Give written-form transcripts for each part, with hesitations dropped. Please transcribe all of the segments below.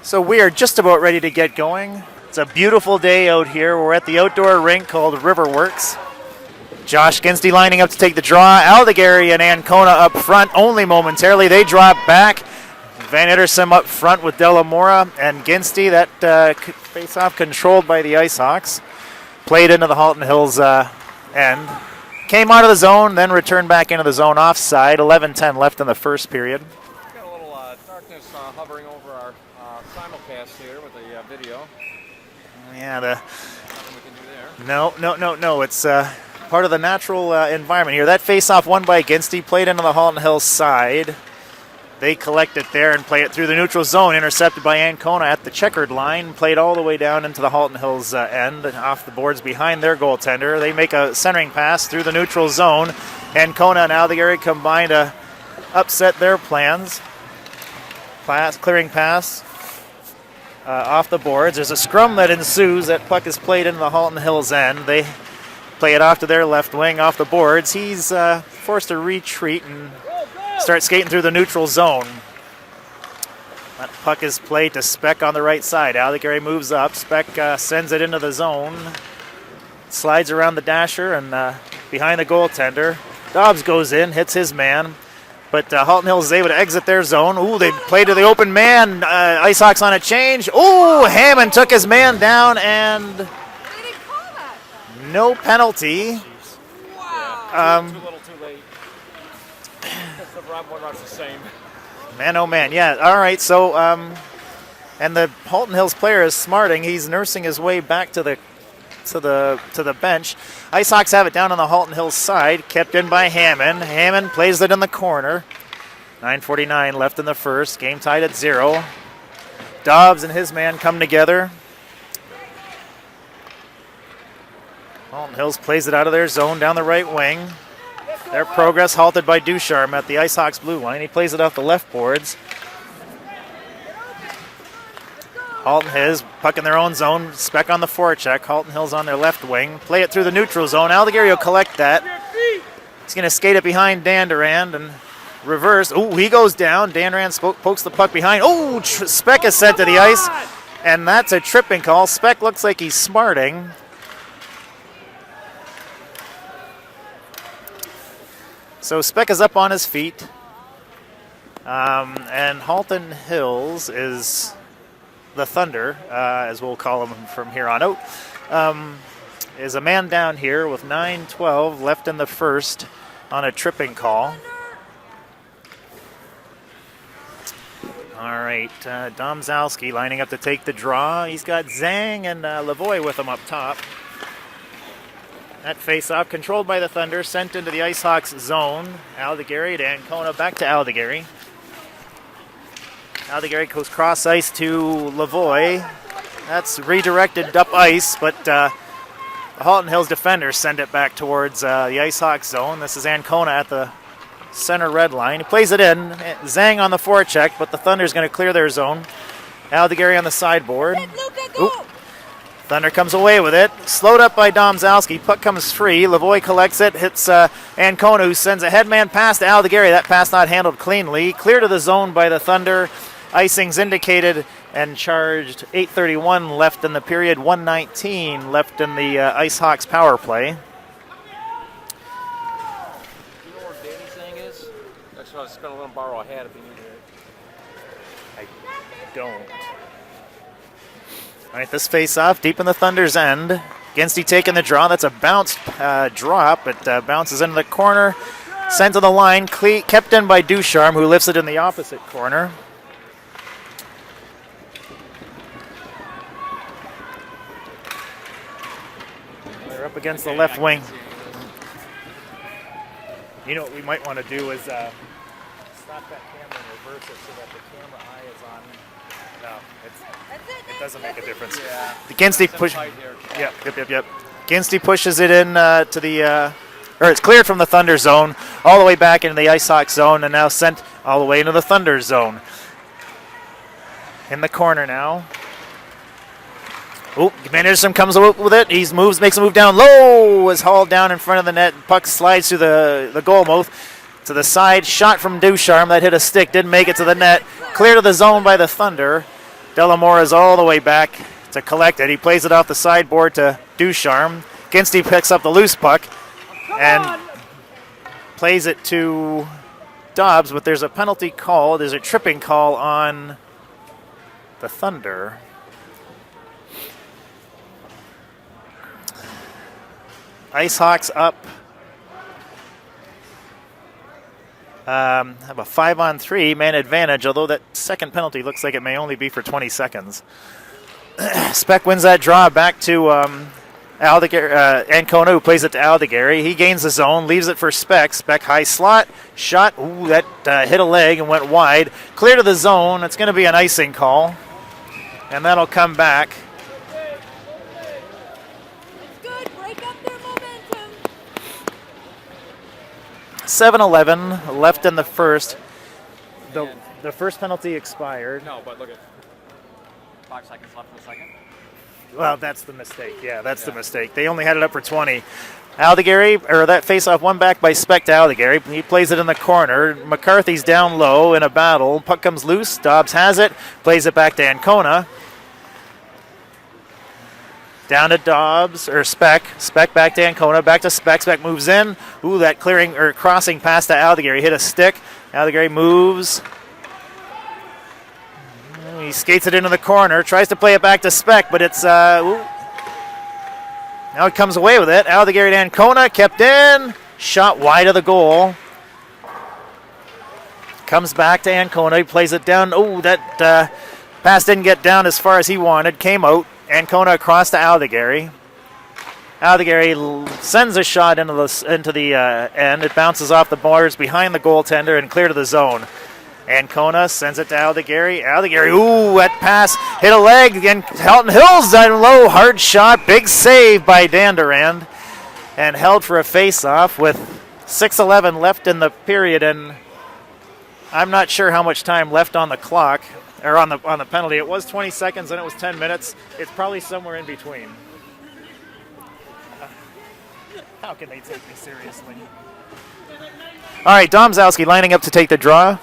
So we are just about ready to get going. It's a beautiful day out here. We're at the outdoor rink called Riverworks. Josh Ginsty lining up to take the draw. Aldegary and Ancona up front only momentarily. They drop back. Van Ittersum up front with Delamora and Ginsty. That face-off controlled by the Ice Hawks. Played into the Halton Hills end. Came out of the zone, then returned back into the zone offside. 11:10 left in the first period. Got a little darkness hovering over our simulcast here with the video. Yeah, Nothing we can do there. No. It's part of the natural environment here. That face-off won by Ginsty, played into the Halton Hills side. They collect it there and play it through the neutral zone, intercepted by Ancona at the checkered line, played all the way down into the Halton Hills end, off the boards behind their goaltender. They make a centering pass through the neutral zone. Ancona and Aldegary combined to upset their plans. Clearing pass off the boards. There's a scrum that ensues. That puck is played into the Halton Hills end. They play it off to their left wing off the boards. He's forced to retreat and start skating through the neutral zone. That puck is played to Speck on the right side. Aldegary moves up. Speck sends it into the zone. Slides around the dasher and behind the goaltender. Dobbs goes in, hits his man. But Halton Hills is able to exit their zone. Ooh, they play to the open man. Ice Hawks on a change. Ooh, Hammond took his man down and no penalty. Wow. Too little, too late. The Rob Woodrock's the same. Man, oh man, yeah. All right, so and the Halton Hills player is smarting. He's nursing his way back to the bench. Ice Hawks have it down on the Halton Hills side, kept in by Hammond. Hammond plays it in the corner. 9:49 left in the first. Game tied at 0. Dobbs and his man come together. Halton Hills plays it out of their zone down the right wing. Their progress halted by Ducharme at the Ice Hawks blue line. He plays it off the left boards. Halton Hills, puck in their own zone. Speck on the forecheck. Halton Hills on their left wing. Play it through the neutral zone. Aldegary will collect that. He's going to skate it behind Dan Durand and reverse. Ooh, he goes down. Dan Durand pokes the puck behind. Ooh, Speck is sent to the ice. And that's a tripping call. Speck looks like he's smarting. So Speck is up on his feet. And Halton Hills is the Thunder, as we'll call him from here on out, is a man down here with 9:12 left in the first on a tripping call. All right, Domzalski lining up to take the draw. He's got Zhang and Lavoie with him up top. That face-off controlled by the Thunder, sent into the Ice Hawks zone. Aldegary to Ancona, back to Aldegary. Aldegary goes cross ice to Lavoie. That's redirected up ice, but the Halton Hills defenders send it back towards the Ice Hawks zone. This is Ancona at the center red line. He plays it in. Zhang on the forecheck, but the Thunder's going to clear their zone. Aldegary on the sideboard. Oop. Thunder comes away with it. Slowed up by Domzalski. Puck comes free. Lavoie collects it. Hits Ancona, who sends a headman pass to Aldegary. That pass not handled cleanly. Clear to the zone by the Thunder. Icing's indicated and charged. 8:31 left in the period. 1:19 left in the Ice Hawks power play. Do you know where Danny's thing is? Actually, I was going to let him borrow a hat if he needed it. I don't. All right, this face-off deep in the Thunder's end. Ginsty taking the draw. That's a bounced drop. It bounces into the corner. Sent to the line. Kept in by Ducharme, who lifts it in the opposite corner. They're up against the left wing. You know what we might want to do is stop that camera and reverse it so that the camera eye is on. No, it doesn't make a difference. Yeah. The Ginsty push. Yep. Ginsty pushes it in to the, or it's cleared from the Thunder zone all the way back into the Ice Hawks zone, and now sent all the way into the Thunder zone. In the corner now. Oh, Van Ittersum comes with it. He makes a move down low. Is hauled down in front of the net. Puck slides through the goal mouth to the side. Shot from Ducharme that hit a stick. Didn't make it to the net. Clear to the zone by the Thunder. Delamore is all the way back to collect it. He plays it off the sideboard to Ducharme. Ginsty picks up the loose puck and plays it to Dobbs, but there's a penalty call. There's a tripping call on the Thunder. IceHawks up. Have a 5-on-3 man advantage, although that second penalty looks like it may only be for 20 seconds. Speck wins that draw back to Ancona, who plays it to Aldegary. He gains the zone, leaves it for Speck. Speck high slot, shot. Ooh, that hit a leg and went wide. Clear to the zone. It's going to be an icing call, and that'll come back. 7:11 left in the first. The first penalty expired. No, but look at 5 seconds left in the second. Well, that's the mistake. Yeah, that's the mistake. They only had it up for 20. Aldegary, or that faceoff won back by Speck to Aldegary. He plays it in the corner. McCarthy's down low in a battle. Puck comes loose. Dobbs has it. Plays it back to Ancona. Down to Dobbs, or Speck. Speck back to Ancona, back to Speck. Speck moves in. Ooh, that clearing or crossing pass to Aldegary. Hit a stick. Aldegary moves. He skates it into the corner. Tries to play it back to Speck, but it's... Now it comes away with it. Aldegary to Ancona, kept in. Shot wide of the goal. Comes back to Ancona. He plays it down. Oh, that pass didn't get down as far as he wanted. Came out. Ancona across to Aldegary. Aldegary sends a shot into the end. It bounces off the boards behind the goaltender and clear to the zone. Ancona sends it to Aldegary. Aldegary, ooh, that pass hit a leg. Again, Halton Hills down low. Hard shot. Big save by Dandurand. And held for a face-off with 6:11 left in the period. And I'm not sure how much time left on the clock. Or on the penalty. It was 20 seconds and it was 10 minutes. It's probably somewhere in between. How can they take me seriously? All right, Domzowski lining up to take the draw.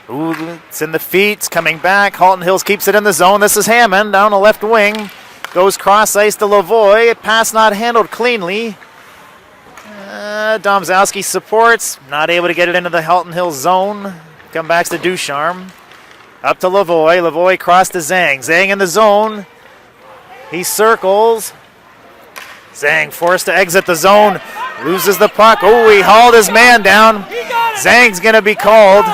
Ooh, it's in the feet. It's coming back. Halton Hills keeps it in the zone. This is Hammond down the left wing. Goes cross ice to Lavoie. Pass not handled cleanly. Domzowski supports. Not able to get it into the Halton Hills zone. Come back to Ducharme. Up to Lavoie. Lavoie cross to Zhang. Zhang in the zone. He circles. Zhang forced to exit the zone. Loses the puck. Oh, he hauled his man down. Zhang's going to be called.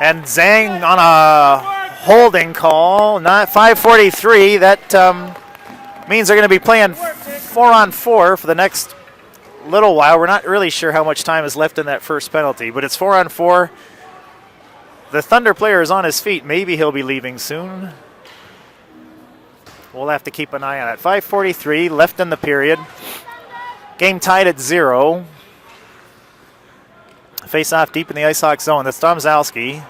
And Zhang on a holding call. Not 5:43. That means they're going to be playing 4-on-4 for the next little while. We're not really sure how much time is left in that first penalty, but it's 4-on-4. The Thunder player is on his feet. Maybe he'll be leaving soon. We'll have to keep an eye on it. 5:43 left in the period. Game tied at 0. Face off deep in the IceHawk zone. That's Domzowski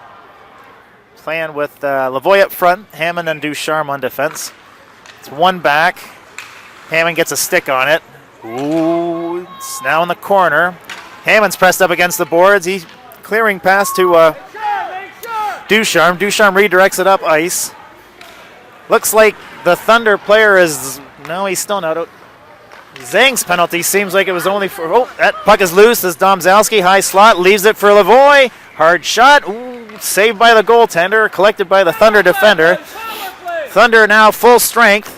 playing with Lavoie up front. Hammond and Ducharme on defense. It's one back. Hammond gets a stick on it. Ooh, it's now in the corner. Hammond's pressed up against the boards. He's clearing pass to Ducharme. Ducharme redirects it up ice. Looks like the Thunder player is... No, he's still not out. Zhang's penalty seems like it was only for... Oh, that puck is loose. This is Domzowski. High slot. Leaves it for Lavoie. Hard shot. Ooh, saved by the goaltender. Collected by the Thunder defender. Thunder now full strength.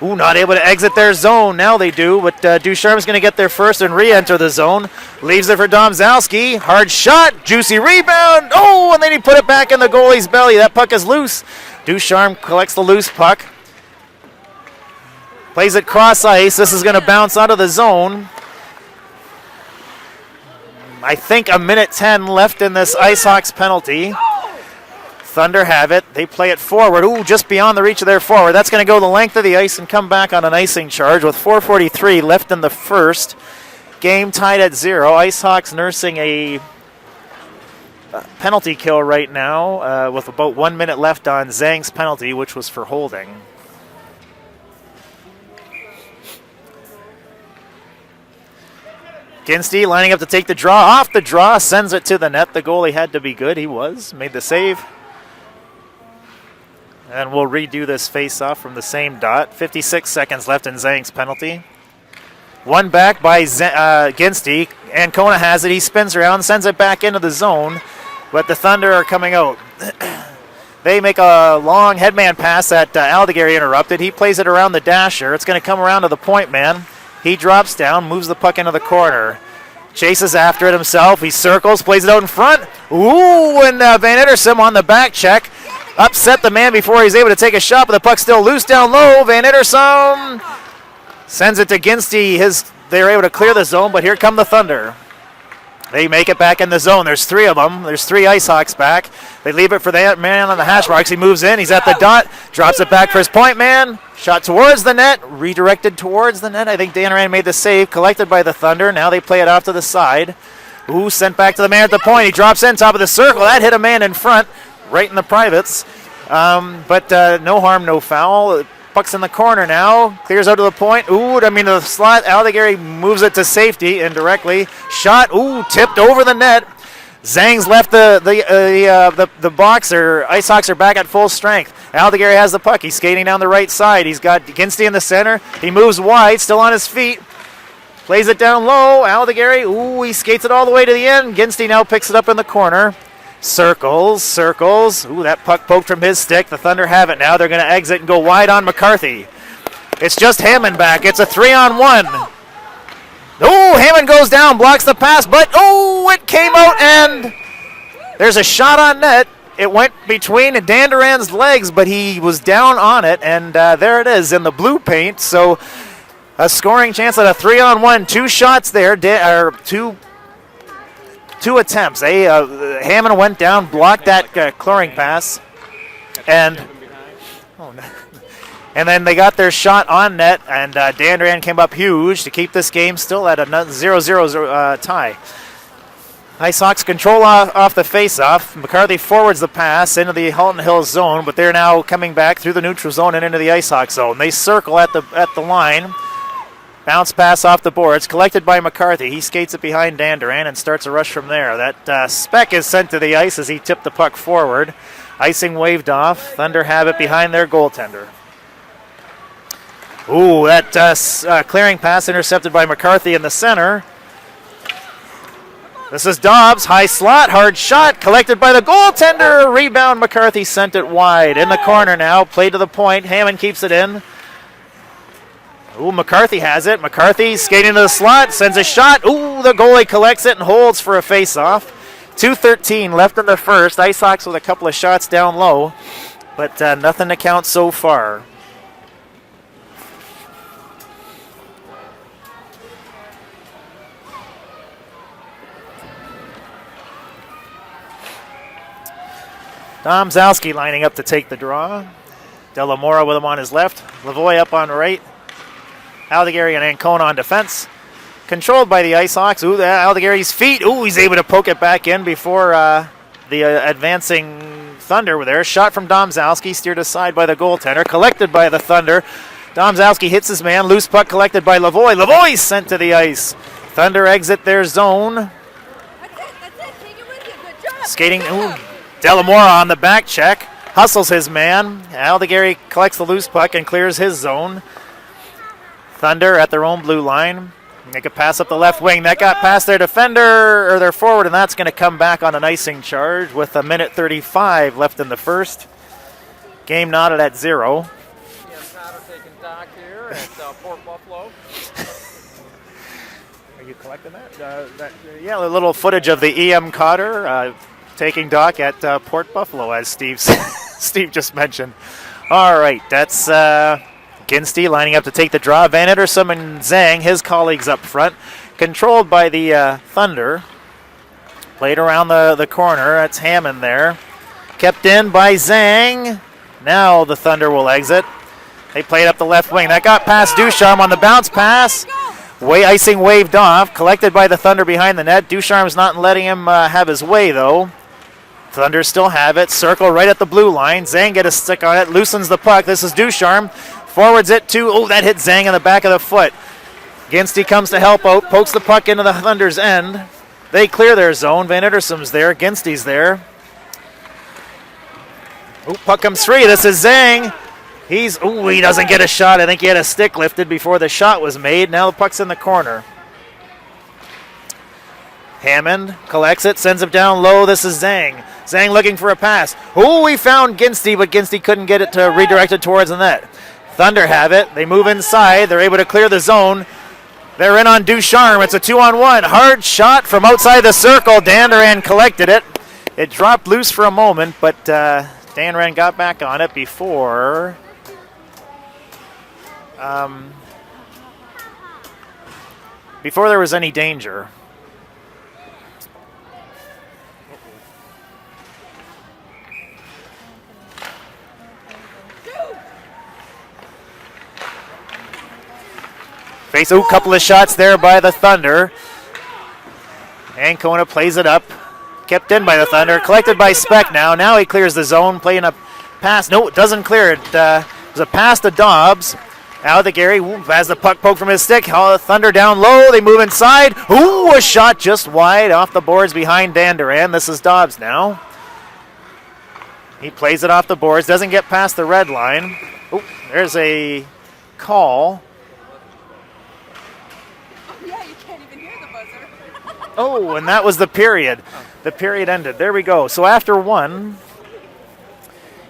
Ooh, not able to exit their zone. Now they do, but Ducharme's going to get there first and re-enter the zone. Leaves it for Domzowski. Hard shot. Juicy rebound. Oh, and then he put it back in the goalie's belly. That puck is loose. Ducharme collects the loose puck. Plays it cross ice. This is going to bounce out of the zone. I think 1:10 left in this IceHawks penalty. Thunder have it. They play it forward. Ooh, just beyond the reach of their forward. That's going to go the length of the ice and come back on an icing charge with 4:43 left in the first. Game tied at 0. IceHawks nursing a penalty kill right now with about 1 minute left on Zhang's penalty, which was for holding. Ginsty lining up to take the draw. Off the draw, sends it to the net. The goalie had to be good. He was. Made the save. And we'll redo this face-off from the same dot. 56 seconds left in Zhang's penalty. One back by Ginsty. Ancona has it. He spins around, sends it back into the zone. But the Thunder are coming out. They make a long headman pass that Aldegary interrupted. He plays it around the dasher. It's going to come around to the point man. He drops down, moves the puck into the corner. Chases after it himself. He circles, plays it out in front. Ooh, and Van Ittersum on the back check. Upset the man before he's able to take a shot, but the puck's still loose down low. Van Ittersum sends it to Ginsty. They're able to clear the zone, but here come the Thunder. They make it back in the zone. There's three of them. There's three Ice Hawks back. They leave it for the man on the hash marks. He moves in. He's at the dot. Drops it back for his point man. Shot towards the net. Redirected towards the net. I think Dan Rand made the save. Collected by the Thunder. Now they play it off to the side. Ooh, sent back to the man at the point. He drops in top of the circle. That hit a man in front. Right in the privates. But no harm, no foul. Puck's in the corner now. Clears out to the point. Ooh, the slot. Aldegary moves it to safety indirectly. Shot. Ooh, tipped over the net. Zhang's left the box. Ice Hawks are back at full strength. Aldegary has the puck. He's skating down the right side. He's got Ginsty in the center. He moves wide, still on his feet. Plays it down low. Aldegary. Ooh, he skates it all the way to the end. Ginsty now picks it up in the corner. Circles. Ooh, that puck poked from his stick. The Thunder have it now. They're going to exit and go wide on McCarthy. It's just Hammond back. It's a 3-on-1. Oh, Hammond goes down, blocks the pass, but it came out and there's a shot on net. It went between Danduran's legs, but he was down on it, and there it is in the blue paint. So a scoring chance at a 3-on-1. Two shots there, two attempts. Hammond went down, blocked that clearing pass, and then they got their shot on net, and Dan Duran came up huge to keep this game still at a 0-0 tie. Ice Hawks control off the face-off. McCarthy forwards the pass into the Halton Hills zone, but they're now coming back through the neutral zone and into the Ice Hawks zone. They circle at the line. Bounce pass off the boards, collected by McCarthy. He skates it behind Dan Duran and starts a rush from there. That speck is sent to the ice as he tipped the puck forward. Icing waved off. Thunder have it behind their goaltender. Ooh, that clearing pass intercepted by McCarthy in the center. This is Dobbs, high slot, hard shot, collected by the goaltender. Rebound, McCarthy sent it wide. In the corner now, played to the point. Hammond keeps it in. Ooh, McCarthy has it. McCarthy skating to the slot, sends a shot. Ooh, the goalie collects it and holds for a face-off. 2:13 left in the first. Ice Hawks with a couple of shots down low, but nothing to count so far. Domzowski lining up to take the draw. Delamora with him on his left. Lavoie up on right. Aldegary and Ancona on defense. Controlled by the Ice Hawks. Ooh, Aldegary's feet. Ooh, he's able to poke it back in before the advancing Thunder were there. Shot from Domzowski, steered aside by the goaltender. Collected by the Thunder. Domzowski hits his man. Loose puck collected by Lavoie. Lavoie sent to the ice. Thunder exit their zone. That's it. Take it with you. Good job. Skating. Ooh, Delamora on the back check. Hustles his man. Aldegary collects the loose puck and clears his zone. Thunder at their own blue line. Make a pass up the left wing. That got past their defender, or their forward, and that's going to come back on an icing charge with a minute 35 left in the first. Game knotted at 0. Yeah, Cotter taking dock here at Port Buffalo. Are you collecting that? Yeah, a little footage of the EM Cotter taking dock at Port Buffalo, as Steve just mentioned. All right, that's Ginsty lining up to take the draw. Van Ittersum and Zhang, his colleagues up front. Controlled by the Thunder. Played around the corner. That's Hammond there. Kept in by Zhang. Now the Thunder will exit. They played up the left wing. That got past Ducharme on the bounce pass. Icing waved off. Collected by the Thunder behind the net. Ducharme's not letting him have his way, though. Thunder still have it. Circle right at the blue line. Zhang get a stick on it. Loosens the puck. This is Ducharme. Forwards it to, that hit Zhang in the back of the foot. Ginsty comes to help out, pokes the puck into the Thunder's end. They clear their zone. Van Ittersum's there. Ginsty's there. Ooh, puck comes free. This is Zhang. He doesn't get a shot. I think he had a stick lifted before the shot was made. Now the puck's in the corner. Hammond collects it, sends it down low. This is Zhang. Zhang looking for a pass. He found Ginsty, but Ginsty couldn't get it to redirect it towards the net. Thunder have it. They move inside. They're able to clear the zone. They're in on Ducharme. It's a 2-on-1. Hard shot from outside the circle. Danderan collected it. It dropped loose for a moment, but Danderan got back on it before there was any danger. Couple of shots there by the Thunder. Ancona plays it up. Kept in by the Thunder. Collected by Speck now. Now he clears the zone, playing a pass. No, it doesn't clear it. It was a pass to Dobbs. Out to Gary. Has the puck poked from his stick. Thunder down low. They move inside. A shot just wide off the boards behind Danderan. This is Dobbs now. He plays it off the boards. Doesn't get past the red line. There's a call. And that was the period. The period ended. There we go. So after one,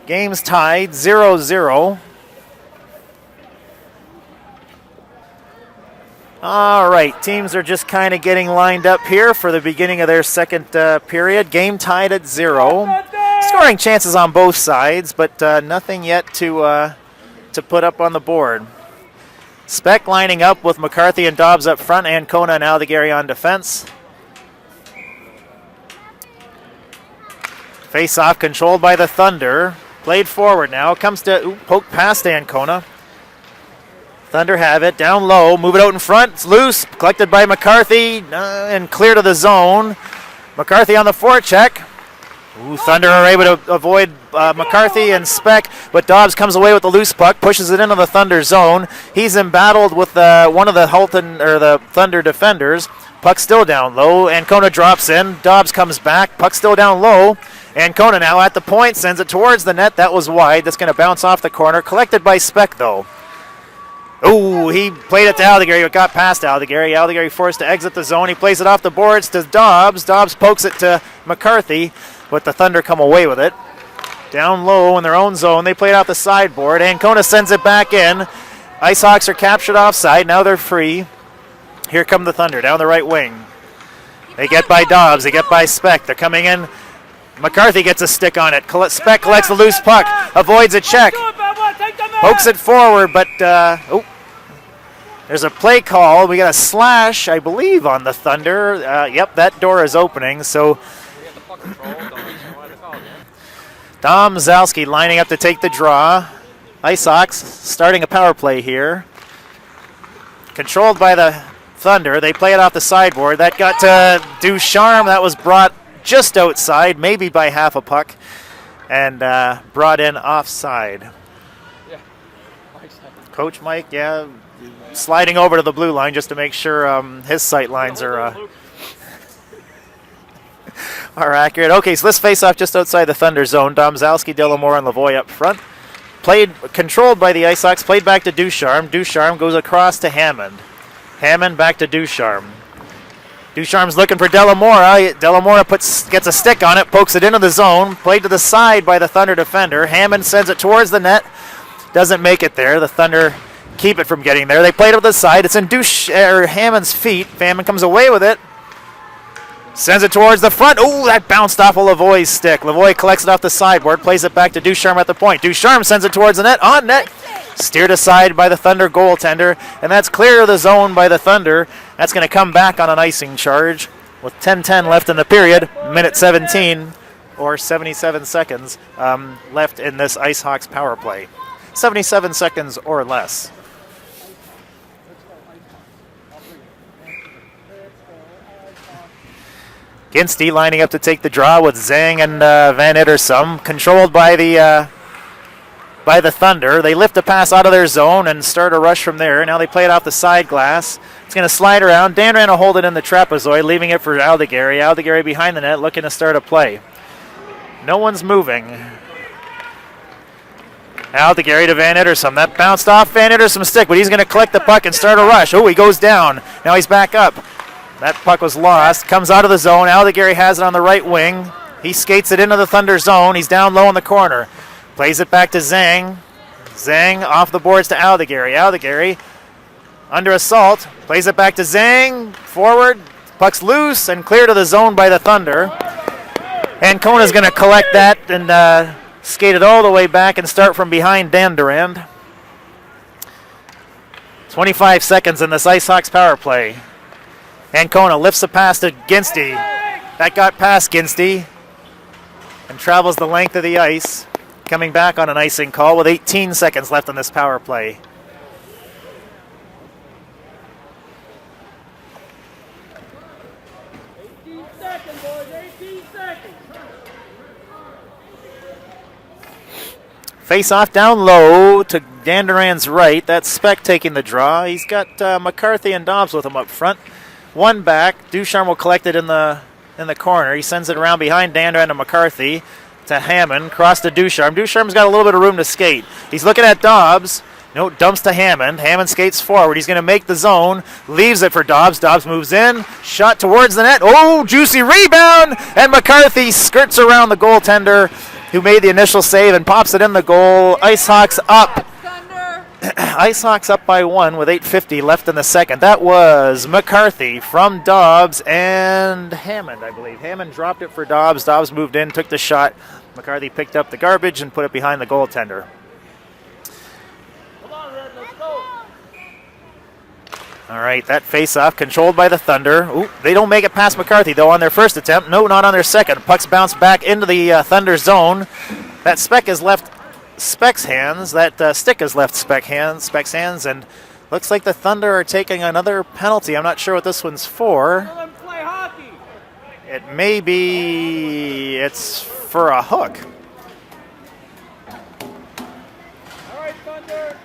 game's tied 0-0. All right, teams are just kind of getting lined up here for the beginning of their second period. Game tied at 0. Scoring chances on both sides, but nothing yet to put up on the board. Speck lining up with McCarthy and Dobbs up front, Ancona and Aldegary on defense. Face-off controlled by the Thunder. Played forward now. Comes to poke past Ancona. Thunder have it. Down low. Move it out in front. It's loose. Collected by McCarthy and clear to the zone. McCarthy on the forecheck. Thunder are able to avoid McCarthy and Speck, but Dobbs comes away with the loose puck, pushes it into the Thunder zone. He's embattled with one of the Halton or the Thunder defenders. Puck still down low. Ancona drops in. Dobbs comes back. Puck still down low. Ancona now at the point, sends it towards the net. That was wide. That's going to bounce off the corner. Collected by Speck, though. He played it to Aldegary, but got past Aldegary. Aldegary forced to exit the zone. He plays it off the boards to Dobbs. Dobbs pokes it to McCarthy, but the Thunder come away with it. Down low in their own zone. They play it off the sideboard. Ancona sends it back in. IceHawks are captured offside. Now they're free. Here come the Thunder down the right wing. They get by Dobbs. They get by Speck. They're coming in. McCarthy gets a stick on it. Speck collects the loose puck. Avoids a check. Pokes it forward, but there's a play call. We got a slash, I believe, on the Thunder. Yep, that door is opening. So Dom Zalski lining up to take the draw. IceHawks starting a power play here. Controlled by the Thunder. They play it off the sideboard. That got to Ducharme. That was brought just outside, maybe by half a puck, and brought in offside. Yeah. Coach Mike, sliding over to the blue line just to make sure his sight lines are accurate. Okay, so this face-off just outside the Thunder zone. Domzalski, Delamore, and Lavoie up front. Controlled by the IceHawks, played back to Ducharme. Ducharme goes across to Hammond. Hammond back to Ducharme. Ducharme's looking for Delamora. Delamora gets a stick on it, pokes it into the zone. Played to the side by the Thunder defender. Hammond sends it towards the net. Doesn't make it there. The Thunder keep it from getting there. They played it to the side. It's in Hammond's feet. Hammond comes away with it. Sends it towards the front. That bounced off of Lavoie's stick. Lavoie collects it off the sideboard, plays it back to Ducharme at the point. Ducharme sends it towards the net. On net. Steered aside by the Thunder goaltender, and that's clear of the zone by the Thunder. That's going to come back on an icing charge with 10:10 left in the period, minute 17 or 77 seconds left in this IceHawks power play. 77 seconds or less. Ginsty lining up to take the draw with Zhang and Van Ittersum, controlled by the Thunder. They play it off the sideboard. That got to Ducharme. Ducharme sends it towards the net. On net. Steered aside by the Thunder goaltender, and that's clear of the zone by the Thunder. That's going to come back on an icing charge with 10:10 left in the period, minute 17 or 77 seconds left in this IceHawks power play. 77 seconds or less. Ginsty lining up to take the draw with Zhang and Van Ittersum, controlled by the by the Thunder. They lift a pass out of their zone and start a rush from there. Now they play it off the side glass. It's going to slide around. Dandran will hold it in the trapezoid, leaving it for Aldegary. Aldegary behind the net looking to start a play. No one's moving. Aldegary to Van Ittersum. That bounced off Van Ittersum's stick, but he's going to collect the puck and start a rush. Oh, he goes down. Now he's back up. That puck was lost. Comes out of the zone. Aldegary has it on the right wing. He skates it into the Thunder zone. He's down low in the corner. Plays it back to Zhang. Zhang off the boards to Aldegary. Aldegary under assault. Plays it back to Zhang. Forward. Puck's loose and clear to the zone by the Thunder. Ancona's going to collect that and skate it all the way back and start from behind Dandurand. 25 seconds in this Ice Hawks power play. Ancona lifts a pass to Ginsty. That got past Ginsty and travels the length of the ice. Coming back on an icing call with 18 seconds left on this power play. Face off down low to Dandurand's right. That's Speck taking the draw. He's got McCarthy and Dobbs with him up front. One back. Ducharme will collect it in the corner. He sends it around behind Dandurand and McCarthy to Hammond. Cross to Ducharme. Ducharme's got a little bit of room to skate. He's looking at Dobbs. No, dumps to Hammond. Hammond skates forward. He's going to make the zone. Leaves it for Dobbs. Dobbs moves in. Shot towards the net. Oh, juicy rebound. And McCarthy skirts around the goaltender who made the initial save and pops it in the goal. Ice Hawks up. Ice Hawks up by 1 with 8:50 left in the second. That was McCarthy from Dobbs and Hammond, I believe. Hammond dropped it for Dobbs. Dobbs moved in, took the shot. McCarthy picked up the garbage and put it behind the goaltender. All right, that face-off controlled by the Thunder. Ooh, they don't make it past McCarthy, though, on their first attempt. No, not on their second. Puck's bounced back into the Thunder zone. That Speck has left Speck's hands. That stick has left Speck's hands, and looks like the Thunder are taking another penalty. I'm not sure what this one's for. It may be it's for a hook. All right, Thunder.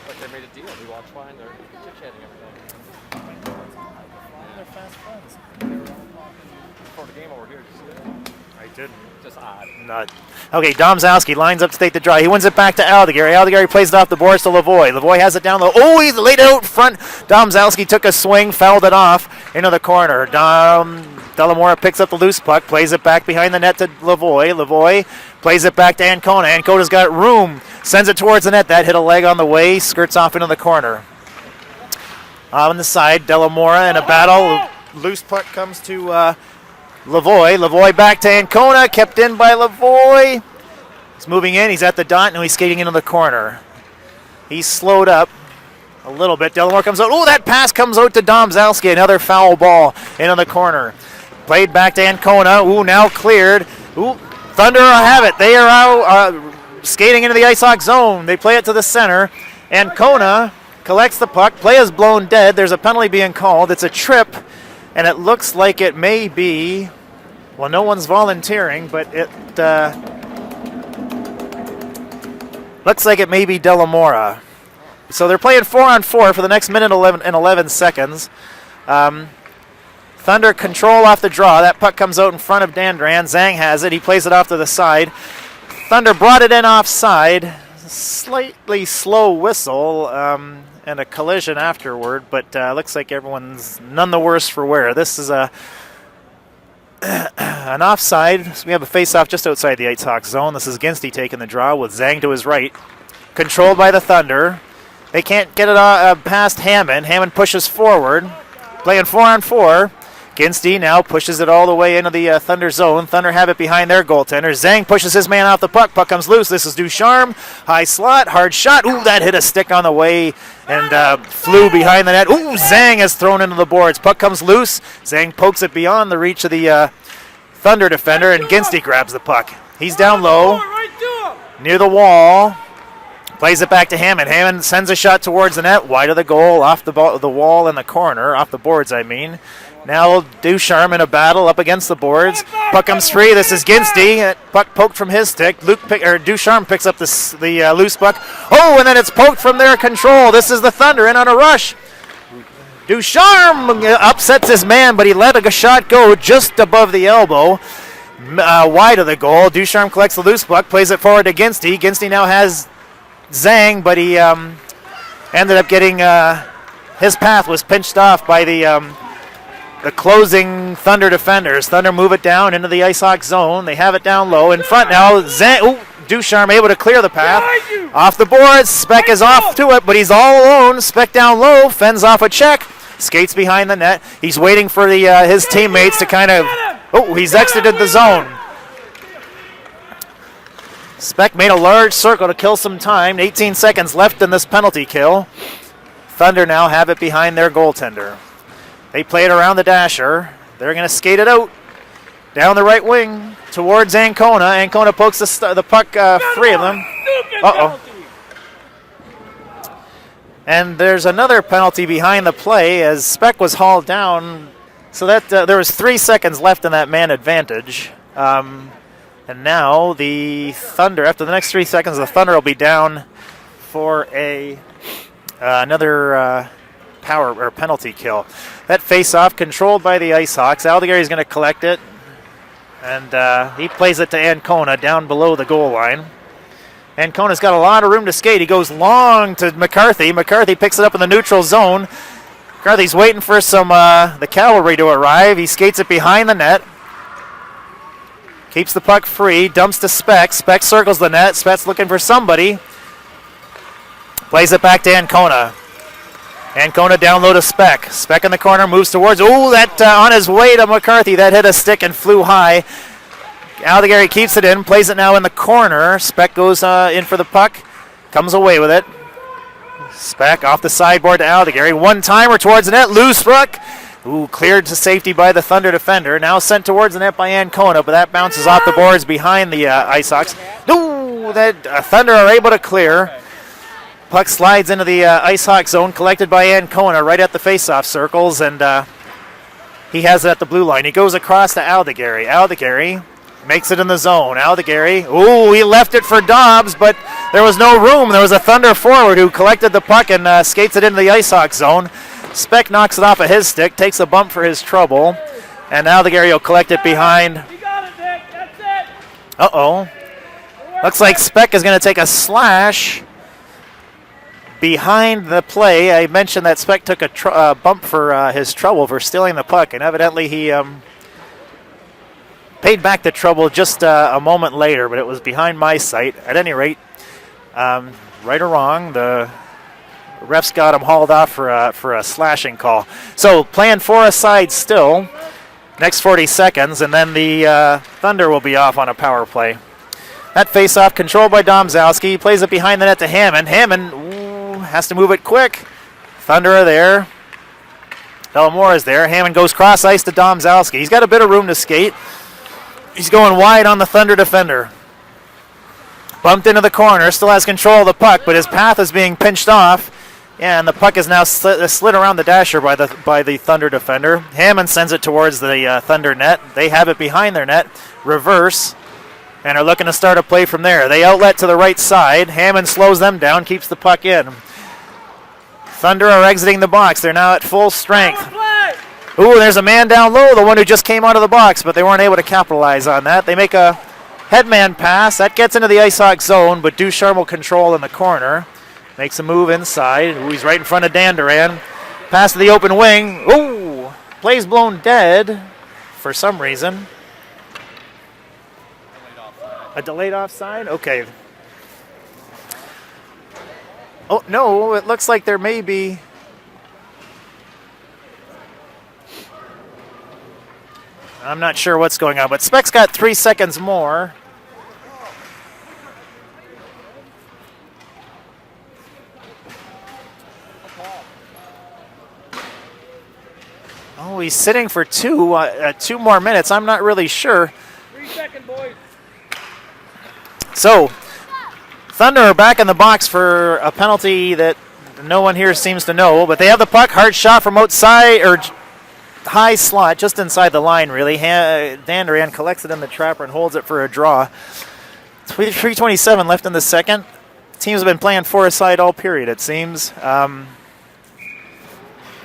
But they made a deal. We walked by and they're chit-chatting everything. They're fast friends. Before the game over here, did you see that? I didn't. Just odd. Not. Okay, Domzowski lines up to take the draw. He wins it back to Aldegary. Aldegary plays it off the boards to Lavoie. Lavoie has it down low. Oh, he's laid it out front. Domzowski took a swing, fouled it off into the corner. Delamora picks up the loose puck, plays it back behind the net to Lavoie. Lavoie plays it back to Ancona. Ancona's got room, sends it towards the net. That hit a leg on the way, skirts off into the corner. On the side, Delamora in a battle. Loose puck comes to Lavoie. Lavoie back to Ancona, kept in by Lavoie. He's moving in, he's at the dot, now he's skating into the corner. He's slowed up a little bit. Delamore comes out. Oh, that pass comes out to Domzowski. Another foul ball into the corner. Played back to Ancona. Ooh, now cleared. Ooh, Thunder have it. They are out skating into the Ice Hawk zone. They play it to the center. Ancona collects the puck. Play is blown dead. There's a penalty being called. It's a trip. And it looks like it may be, well, no one's volunteering, but it looks like it may be Delamora. So they're playing 4-on-4 for the next minute 11 seconds. Thunder control off the draw. That puck comes out in front of Dandurand. Zhang has it. He plays it off to the side. Thunder brought it in offside. Slightly slow whistle. And a collision afterward, but looks like everyone's none the worse for wear. This is an offside. So we have a face-off just outside the Ice Hawks zone. This is Ginsty taking the draw with Zhang to his right. Controlled by the Thunder. They can't get it past Hammond. Hammond pushes forward. Playing 4-on-4. Ginsty now pushes it all the way into the Thunder zone. Thunder have it behind their goaltender. Zhang pushes his man off the puck. Puck comes loose. This is Ducharme. High slot. Hard shot. Ooh, that hit a stick on the way and flew behind the net. Ooh, Zhang is thrown into the boards. Puck comes loose. Zhang pokes it beyond the reach of the Thunder defender, and Ginsty grabs the puck. He's down low near the wall. Plays it back to Hammond. Hammond sends a shot towards the net. Wide of the goal. Off the wall in the corner. Off the boards, I mean. Now Ducharme in a battle up against the boards. Puck comes free. This is Ginsty. Puck poked from his stick. Ducharme picks up the loose puck. Oh, and then it's poked from their control. This is the Thunder in on a rush. Ducharme upsets his man, but he let a shot go just above the elbow, wide of the goal. Ducharme collects the loose puck, plays it forward to Ginsty. Ginsty now has Zhang, but he ended up getting his path was pinched off by the closing Thunder defenders. Thunder move it down into the Ice Hawk zone. They have it down low. In front now, Ducharme able to clear the path. Off the boards, Speck is off to it, but he's all alone. Speck down low, fends off a check, skates behind the net. He's waiting for his teammates to kind of... Oh, he's exited the zone. Speck made a large circle to kill some time. 18 seconds left in this penalty kill. Thunder now have it behind their goaltender. They play it around the dasher. They're going to skate it out down the right wing towards Ancona. Ancona pokes the puck free of them. Uh-oh. And there's another penalty behind the play as Speck was hauled down. So that there was 3 seconds left in that man advantage. And now the Thunder, after the next 3 seconds, the Thunder will be down for another power or penalty kill. That face-off controlled by the Ice Hawks. Aldegari's going to collect it, and he plays it to Ancona down below the goal line. Ancona's got a lot of room to skate. He goes long to McCarthy. McCarthy picks it up in the neutral zone. McCarthy's waiting for the cavalry to arrive. He skates it behind the net. Keeps the puck free. Dumps to Speck. Speck circles the net. Speck's looking for somebody. Plays it back to Ancona. Ancona down low to Speck. Speck in the corner, moves towards... Oh, that on his way to McCarthy. That hit a stick and flew high. Aldegari keeps it in, plays it now in the corner. Speck goes in for the puck, comes away with it. Speck off the sideboard to Aldegari. One-timer towards the net, loose puck. Ooh, cleared to safety by the Thunder defender. Now sent towards the net by Ancona, but that bounces off the boards behind the Ice Hawks. Ooh, that Thunder are able to clear. Puck slides into the Ice Hawk zone, collected by Ancona right at the face-off circles, and he has it at the blue line. He goes across to Aldegari. Aldegari makes it in the zone. Aldegari, ooh, he left it for Dobbs, but there was no room. There was a Thunder forward who collected the puck and skates it into the Ice Hawk zone. Speck knocks it off of his stick, takes a bump for his trouble, and Aldegari will collect it behind. You got it, Nick. That's it. Uh-oh. Looks like Speck is going to take a slash behind the play. I mentioned that Speck took a bump for his trouble for stealing the puck, and evidently he paid back the trouble just a moment later, but it was behind my sight. At any rate, right or wrong, the refs got him hauled off for a slashing call. So playing for a side still, next 40 seconds, and then the Thunder will be off on a power play. That face-off controlled by Domzowski. He plays it behind the net to Hammond. Hammond has to move it quick. Thunder are there. Bellamore is there. Hammond goes cross ice to Domzowski. He's got a bit of room to skate. He's going wide on the Thunder defender. Bumped into the corner. Still has control of the puck, but his path is being pinched off. Yeah, and the puck is now slid around the dasher by the Thunder defender. Hammond sends it towards the Thunder net. They have it behind their net. Reverse. And are looking to start a play from there. They outlet to the right side. Hammond slows them down, keeps the puck in. Thunder are exiting the box. They're now at full strength. Ooh, there's a man down low, the one who just came out of the box, but they weren't able to capitalize on that. They make a headman pass. That gets into the Ice Hawk zone, but Ducharme will control in the corner. Makes a move inside. Ooh, he's right in front of Danduran. Pass to the open wing. Ooh, play's blown dead for some reason. A delayed offside? Okay. Oh, no, it looks like there may be. I'm not sure what's going on, but Speck's got 3 seconds more. Oh, he's sitting for two more minutes. I'm not really sure. 3 seconds, boys. So, Thunder are back in the box for a penalty that no one here seems to know, but they have the puck. Hard shot from outside, or high slot, just inside the line, really. Danduran collects it in the trapper and holds it for a draw. 3:27 left in the second. Teams have been playing for a side all period, it seems.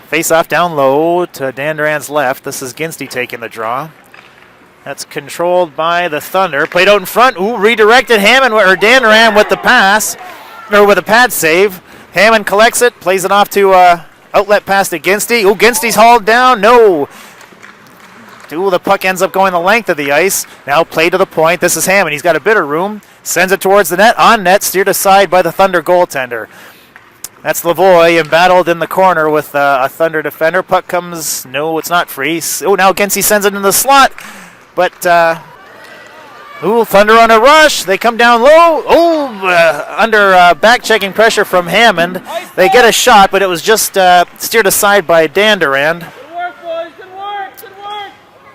Face off down low to Danduran's left. This is Ginsty taking the draw. That's controlled by the Thunder. Played out in front. Ooh, redirected. Danduran with the pass, or with a pad save. Hammond collects it, plays it off to outlet pass to Ginsty. Ooh, Ginsty's hauled down. No. Ooh, the puck ends up going the length of the ice. Now play to the point. This is Hammond. He's got a bit of room. Sends it towards the net. On net, steered aside by the Thunder goaltender. That's Lavoie embattled in the corner with a Thunder defender. Puck comes. No, it's not free. Oh, now Ginsty sends it in the slot. But, Thunder on a rush. They come down low. Under back-checking pressure from Hammond. They get a shot, but it was just steered aside by Danduran. Good work, boys. Good work. Good work.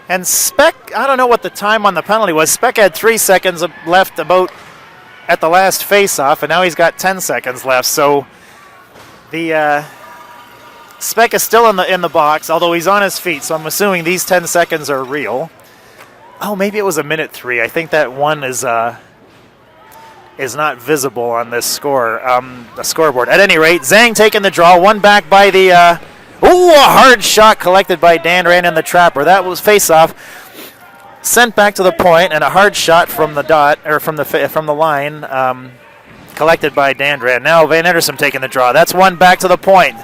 And Speck, I don't know what the time on the penalty was. Speck had 3 seconds left about at the last face-off, and now he's got 10 seconds left. So the Speck is still in the box, although he's on his feet, so I'm assuming these 10 seconds are real. Oh, maybe it was a minute 3. I think that one is not visible on this the scoreboard. At any rate, Zhang taking the draw. One back by the. A hard shot collected by Danduran in the trapper. That was face-off. Sent back to the point, and a hard shot from the dot or from the line, collected by Danduran. Now Van Ederson taking the draw. That's one back to the point.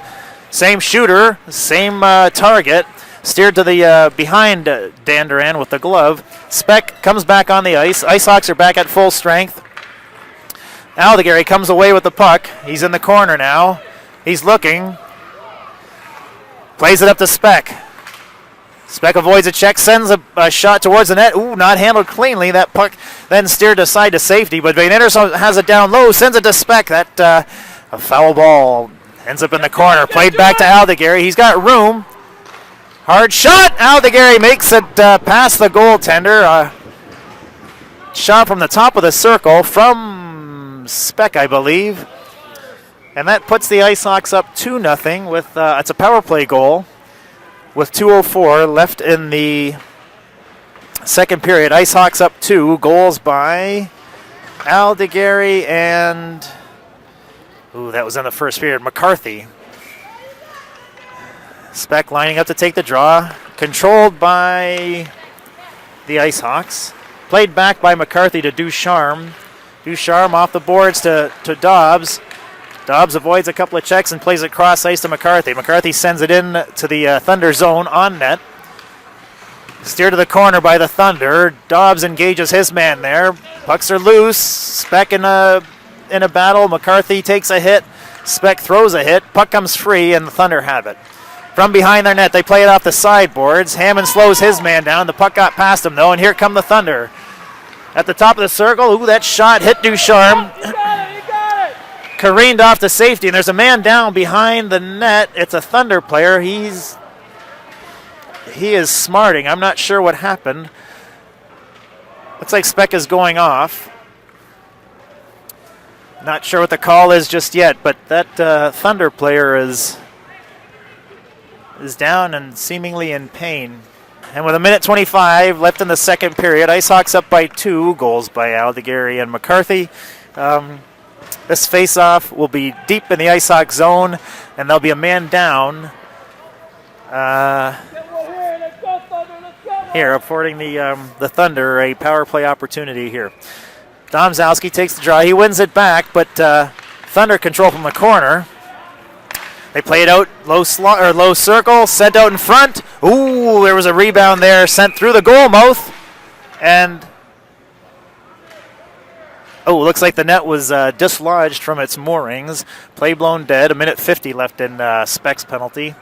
Same shooter, same target. Steered to the behind Danduran with the glove. Speck comes back on the ice. IceHawks are back at full strength. Aldegary comes away with the puck. He's in the corner now. He's looking. Plays it up to Speck. Speck avoids a check, sends a shot towards the net. Ooh, not handled cleanly. That puck then steered aside to safety, but Van Ederson has it down low, sends it to Speck. That a foul ball ends up in the corner. Played back to Aldegary. He's got room. Hard shot. Aldegary makes it past the goaltender. Shot from the top of the circle from Speck, I believe. And that puts the IceHawks up 2-0 with it's a power play goal with 2:04 left in the second period. IceHawks up 2. Goals by Aldegary and that was in the first period. McCarthy. Speck lining up to take the draw. Controlled by the IceHawks. Played back by McCarthy to Ducharme. Ducharme off the boards to Dobbs. Dobbs avoids a couple of checks and plays it cross ice to McCarthy. McCarthy sends it in to the Thunder zone on net. Steered to the corner by the Thunder. Dobbs engages his man there. Pucks are loose. Speck in a battle. McCarthy takes a hit. Speck throws a hit. Puck comes free and the Thunder have it. From behind their net, they play it off the sideboards. Hammond slows his man down. The puck got past him, though, and here come the Thunder. At the top of the circle, that shot hit Ducharme. You got it. Careened off to safety, and there's a man down behind the net. It's a Thunder player. He is smarting. I'm not sure what happened. Looks like Speck is going off. Not sure what the call is just yet, but that Thunder player is down and seemingly in pain. And with 1:25 left in the second period, IceHawks up by 2. Goals by Aldegary and McCarthy. This face-off will be deep in the IceHawks zone, and there'll be a man down. Here, affording the Thunder a power play opportunity here. Domzalski takes the draw. He wins it back, but Thunder control from the corner. They play it out low circle, sent out in front. Ooh, there was a rebound there, sent through the goal mouth, and looks like the net was dislodged from its moorings. Play blown dead. 1:50 left in Speck's penalty.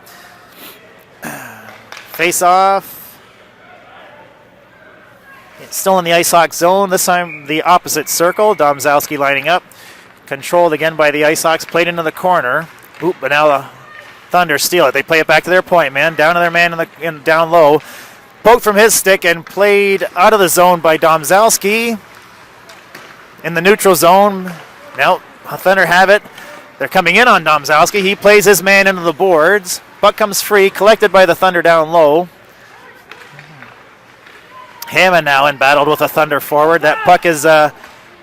Face off. It's still in the IceHawks zone. This time the opposite circle. Domzalski lining up. Controlled again by the IceHawks. Played into the corner. But now the Thunder steal it. They play it back to their point man. Down to their man down low. Poked from his stick and played out of the zone by Domzalski. In the neutral zone. Now Thunder have it. They're coming in on Domzalski. He plays his man into the boards. Puck comes free, collected by the Thunder down low. Hammond now embattled with a Thunder forward. That puck is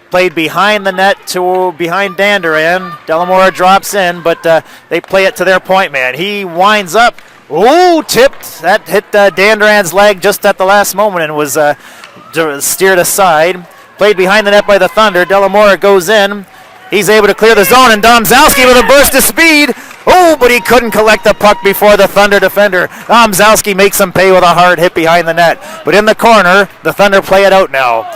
played behind the net to behind Danduran. Delamora drops in, but they play it to their point man. He winds up. Ooh, tipped. That hit Danduran's leg just at the last moment and was steered aside. Played behind the net by the Thunder. Delamora goes in. He's able to clear the zone, and Domzowski with a burst of speed. Oh, but he couldn't collect the puck before the Thunder defender. Domzowski makes him pay with a hard hit behind the net. But in the corner, the Thunder play it out now.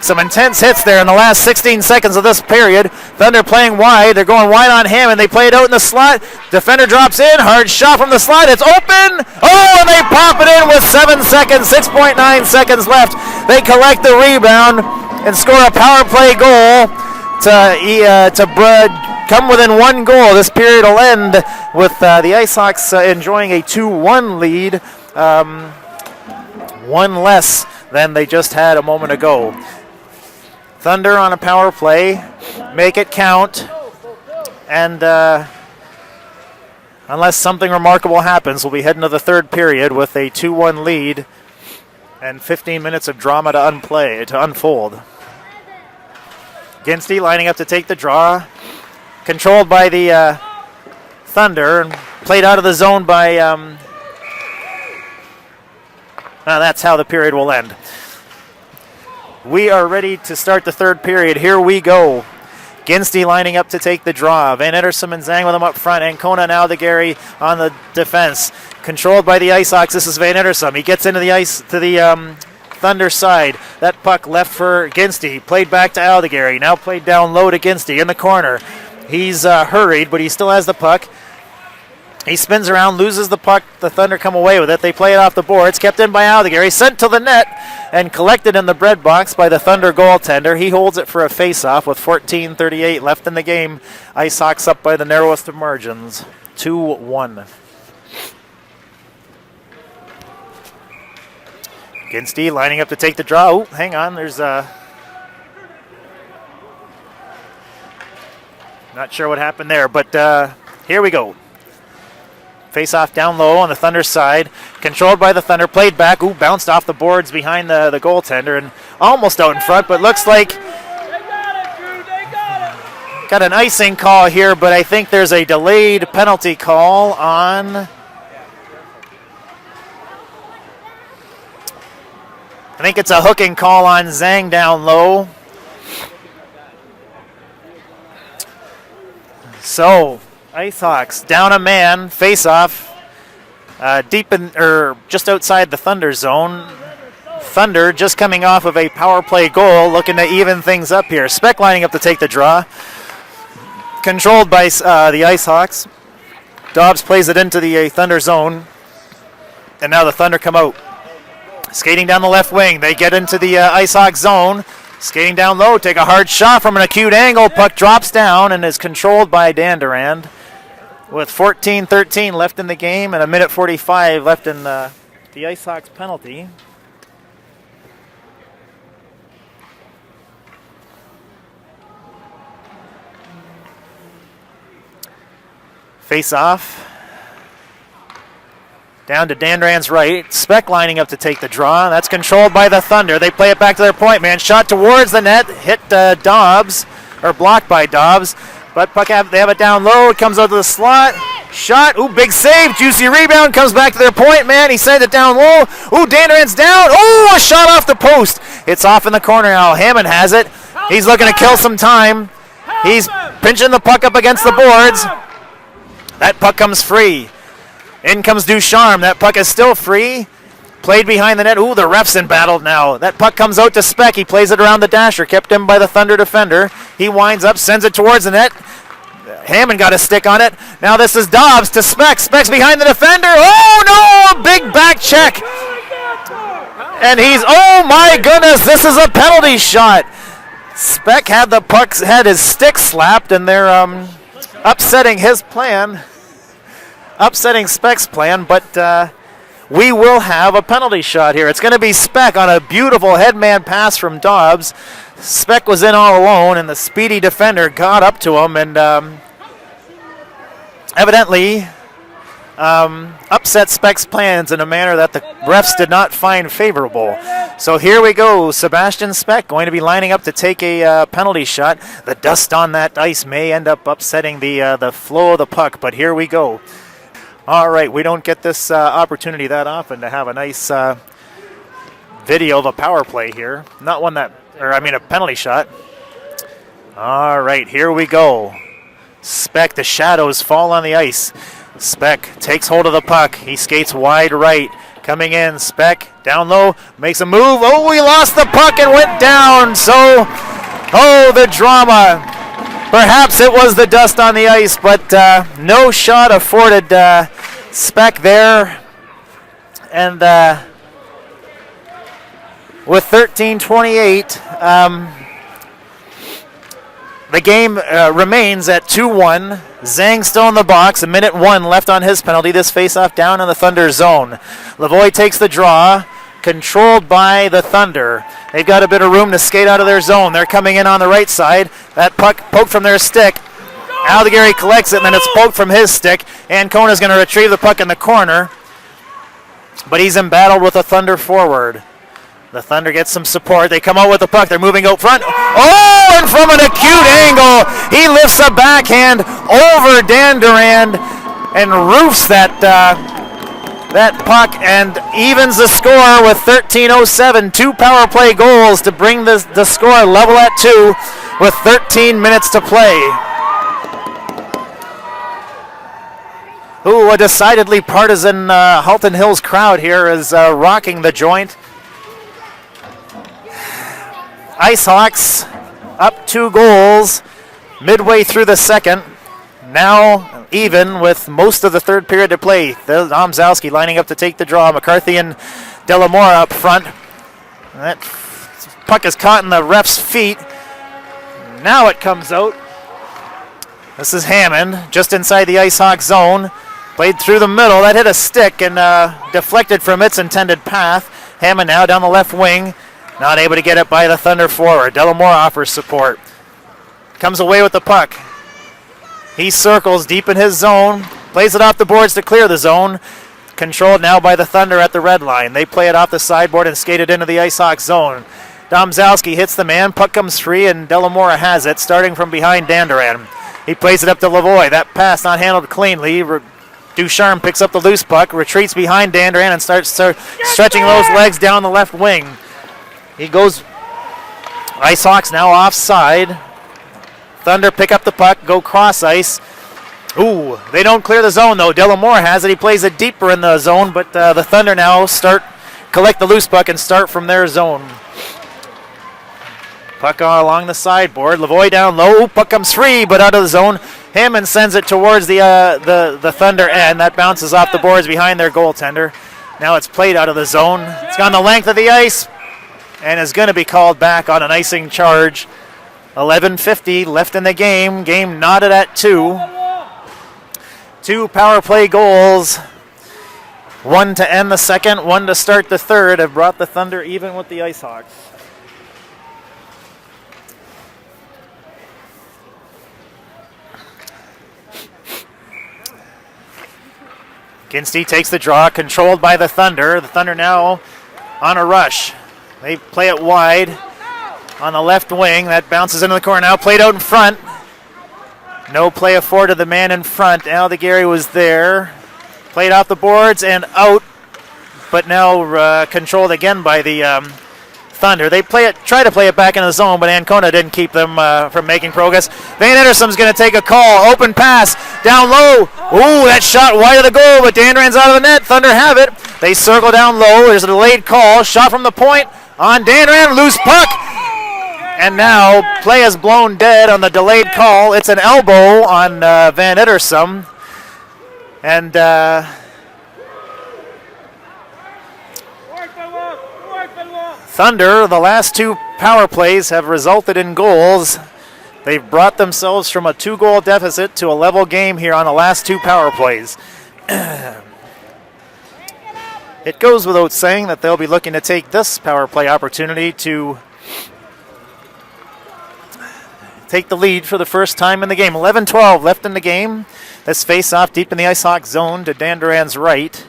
Some intense hits there in the last 16 seconds of this period. Thunder playing wide. They're going wide on Hammond. They play it out in the slot. Defender drops in. Hard shot from the slot. It's open. Oh, and they pop it in with 7 seconds, 6.9 seconds left. They collect the rebound and score a power play goal to come within one goal. This period will end with the Ice Hawks enjoying a 2-1 lead, one less than they just had a moment ago. Thunder on a power play, make it count, and unless something remarkable happens, we'll be heading to the third period with a 2-1 lead and 15 minutes of drama to unfold. Ginsty lining up to take the draw, controlled by the Thunder, and played out of the zone by... that's how the period will end. We are ready to start the third period. Here we go. Ginsty lining up to take the draw. Van Ederson and Zhang with him up front. Ancona and Aldegari on the defense. Controlled by the Ice Hawks. This is Van Ederson. He gets into the ice to the Thunder side. That puck left for Ginsty. Played back to Aldegari. Now played down low to Ginsty in the corner. He's hurried, but he still has the puck. He spins around, loses the puck. The Thunder come away with it. They play it off the boards. Kept in by Aldegari. Sent to the net and collected in the bread box by the Thunder goaltender. He holds it for a face-off with 14:38 left in the game. Ice Hawks up by the narrowest of margins, 2-1. Ginsty lining up to take the draw. Oh, hang on. There's not sure what happened there, but here we go. Face-off down low on the Thunder side. Controlled by the Thunder. Played back. Ooh, bounced off the boards behind the goaltender and almost out in front, but looks like got an icing call here, but I think there's a delayed penalty call on... I think it's a hooking call on Zhang down low. So... Ice Hawks down a man, face off, deep in or just outside the Thunder zone. Thunder just coming off of a power play goal, looking to even things up here. Speck lining up to take the draw, controlled by the Ice Hawks. Dobbs plays it into the Thunder zone, and now the Thunder come out. Skating down the left wing, they get into the Ice Hawks zone. Skating down low, take a hard shot from an acute angle. Puck drops down and is controlled by Dandurand. With 14:13 left in the game and a minute 45 left in the Ice Hawks penalty. Face off. Down to Dandurand's right. Speck lining up to take the draw. That's controlled by the Thunder. They play it back to their point man. Shot towards the net. Hit Dobbs, or blocked by Dobbs. But puck they have it down low. It comes out to the slot. Shot. Ooh, big save. Juicy rebound. Comes back to their point man. He sends it down low. Ooh, Dandurand's down. Oh, a shot off the post. It's off in the corner now. Hammond has it. He's looking to kill some time. He's pinching the puck up against the boards. That puck comes free. In comes Ducharme. That puck is still free. Played behind the net. Ooh, the ref's embattled now. That puck comes out to Speck. He plays it around the dasher. Kept in by the Thunder defender. He winds up, sends it towards the net. Hammond got a stick on it. Now this is Dobbs to Speck. Speck's behind the defender. Oh, no! A big back check. And oh my goodness, this is a penalty shot. Speck had the puck, had his stick slapped, and they're upsetting his plan. Upsetting Speck's plan, but we will have a penalty shot here. It's going to be Speck on a beautiful headman pass from Dobbs. Speck was in all alone, and the speedy defender got up to him, and evidently upset Speck's plans in a manner that the refs did not find favorable. So here we go. Sebastian Speck going to be lining up to take a penalty shot. The dust on that ice may end up upsetting the flow of the puck, but here we go. All right, we don't get this opportunity that often to have a nice video of a power play here. Not one that, or I mean a penalty shot. All right, here we go. Speck, the shadows fall on the ice. Speck takes hold of the puck. He skates wide right. Coming in, Speck down low, makes a move. Oh, he lost the puck and went down. So, oh, the drama. Perhaps it was the dust on the ice, but no shot afforded Speck there. And with 13:28, the game remains at 2-1. Zhang still in the box. A minute 1 left on his penalty. This faceoff down in the Thunder zone. Lavoie takes the draw, controlled by the Thunder. They've got a bit of room to skate out of their zone. They're coming in on the right side. That puck poked from their stick. Aldegheri collects it, and then it's poked from his stick. Ancona's going to retrieve the puck in the corner, but he's embattled with a Thunder forward. The Thunder gets some support. They come out with the puck. They're moving out front. Oh, and from an acute angle, he lifts a backhand over Dan Durand and roofs that puck and evens the score with 13:07. 2 power play goals to bring the score level at 2 with 13 minutes to play. Ooh, a decidedly partisan Halton Hills crowd here is rocking the joint. IceHawks up 2 goals midway through the second. Now even with most of the third period to play. Domzowski lining up to take the draw. McCarthy and Delamora up front. That puck is caught in the ref's feet. Now it comes out. This is Hammond just inside the IceHawk zone. Played through the middle. That hit a stick and deflected from its intended path. Hammond now down the left wing. Not able to get it by the Thunder forward. Delamora offers support. Comes away with the puck. He circles deep in his zone. Plays it off the boards to clear the zone. Controlled now by the Thunder at the red line. They play it off the sideboard and skate it into the IceHawk zone. Domzowski hits the man. Puck comes free and Delamora has it, starting from behind Danduran. He plays it up to Lavoie. That pass not handled cleanly. Ducharme picks up the loose puck, retreats behind Danduran and starts stretching those legs down the left wing. He goes, IceHawks now offside. Thunder pick up the puck, go cross ice. Ooh, they don't clear the zone though. Delamore has it. He plays it deeper in the zone, but the Thunder now collect the loose puck and start from their zone. Puck along the sideboard. Lavoie down low. Puck comes free, but out of the zone. Hammond sends it towards the Thunder end. That bounces off the boards behind their goaltender. Now it's played out of the zone. It's gone the length of the ice and is going to be called back on an icing charge. 11:50 left in the game. Game knotted at 2. 2 power play goals. 1 to end the second, 1 to start the third have brought the Thunder even with the IceHawks. Ginsty takes the draw, controlled by the Thunder. The Thunder now on a rush. They play it wide on the left wing. That bounces into the corner. Now played out in front. No play afforded the man in front. Aldegheri was there. Played off the boards and out, but now controlled again by the Thunder. They try to play it back in the zone, but Ancona didn't keep them from making progress. Van Ederson's going to take a call. Open pass down low. Ooh, that shot wide of the goal, but Danduran's out of the net. Thunder have it. They circle down low. There's a delayed call. Shot from the point on Danduran. Loose puck. And now play is blown dead on the delayed call. It's an elbow on Van Ederson. And Thunder, the last 2 power plays have resulted in goals. They've brought themselves from a 2-goal deficit to a level game here on the last 2 power plays. It goes without saying that they'll be looking to take this power play opportunity to take the lead for the first time in the game. 11-12 left in the game. This face-off deep in the Ice Hawk zone to Dan Duran's right.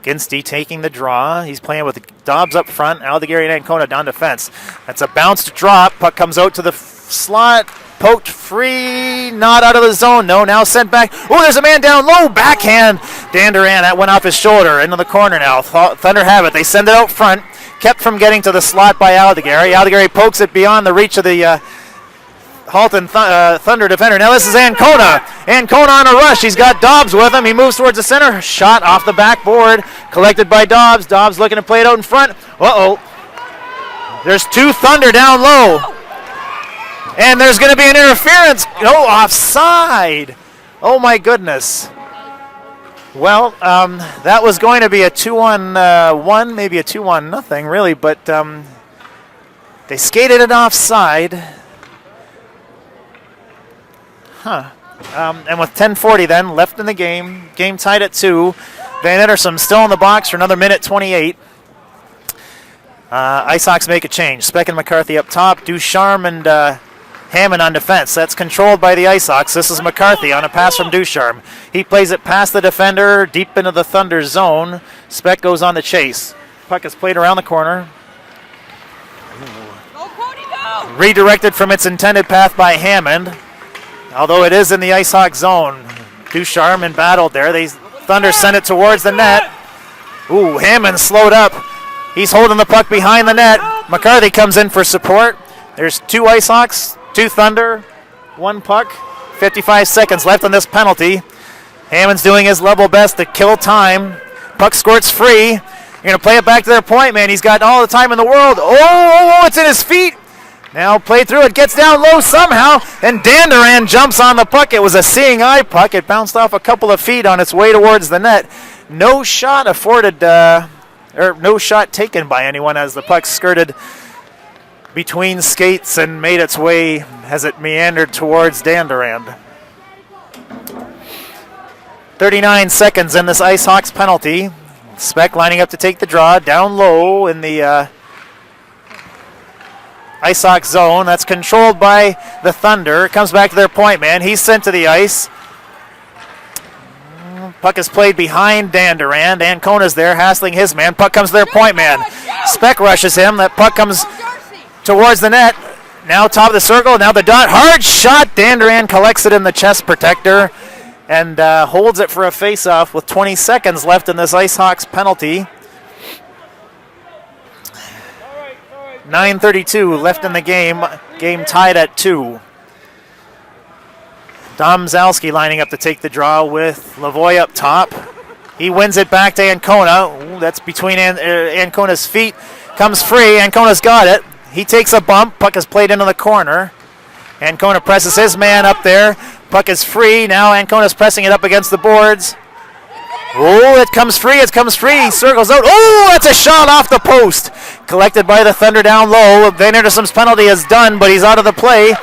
Ginsty taking the draw. He's playing with Dobbs up front. Aldegheri and Ancona down defense. That's a bounced drop. Puck comes out to the slot. Poked free. Not out of the zone. No, now sent back. Oh, there's a man down low. Backhand. Dan Duran. That went off his shoulder. Into the corner now. Thunder have it. They send it out front. Kept from getting to the slot by Aldegheri. Aldegheri pokes it beyond the reach of the Halton Thunder defender. Now this is Ancona. Ancona on a rush. He's got Dobbs with him. He moves towards the center. Shot off the backboard. Collected by Dobbs. Dobbs looking to play it out in front. Uh-oh. There's two Thunder down low. And there's going to be an interference. No, offside. Oh, my goodness. Well, that was going to be a 2-on-1, maybe a 2-on-0, really. But they skated it offside. And with 10:40 then left in the game tied at 2. Van Edersom still in the box for another minute 28. Ice Hawks make a change. Speck and McCarthy up top. Ducharme and Hammond on defense. That's controlled by the Ice Hawks. This is McCarthy on a pass from Ducharme. He plays it past the defender, deep into the Thunder zone. Speck goes on the chase. Puck is played around the corner. Go, Cody, go! Redirected from its intended path by Hammond. Although it is in the Ice Hawk zone. Ducharme embattled there. They Thunder send it towards the net. Ooh, Hammond slowed up. He's holding the puck behind the net. McCarthy comes in for support. There's 2 Ice Hawks, 2 Thunder, 1 puck. 55 seconds left on this penalty. Hammond's doing his level best to kill time. Puck squirts free. You're going to play it back to their point man. He's got all the time in the world. Oh, it's in his feet. Now played through it, gets down low somehow, and Dan Duran jumps on the puck. It was a seeing eye puck. It bounced off a couple of feet on its way towards the net. No shot afforded, or no shot taken by anyone as the puck skirted between skates and made its way as it meandered towards Dan Duran. 39 seconds in this Ice Hawks penalty. Speck lining up to take the draw, down low in the Ice Hawks zone. That's controlled by the Thunder. It comes back to their point man. He's sent to the ice. Puck is played behind Dan Duran. Ancona's there, hassling his man. Puck comes to their point man. Speck rushes him. That puck comes towards the net. Now top of the circle. Now the dot. Hard shot. Dan Duran collects it in the chest protector and holds it for a face-off with 20 seconds left in this Ice Hawks penalty. 9:32 left in the game. Game tied at 2. Domzalski lining up to take the draw with Lavoie up top. He wins it back to Ancona. Ooh, that's between Ancona's feet. Comes free. Ancona's got it. He takes a bump. Puck is played into the corner. Ancona presses his man up there. Puck is free. Now Ancona's pressing it up against the boards. Oh, it comes free. It comes free. He circles out. Oh, that's a shot off the post. Collected by the Thunder down low. Van Edersom's penalty is done, but he's out of the play.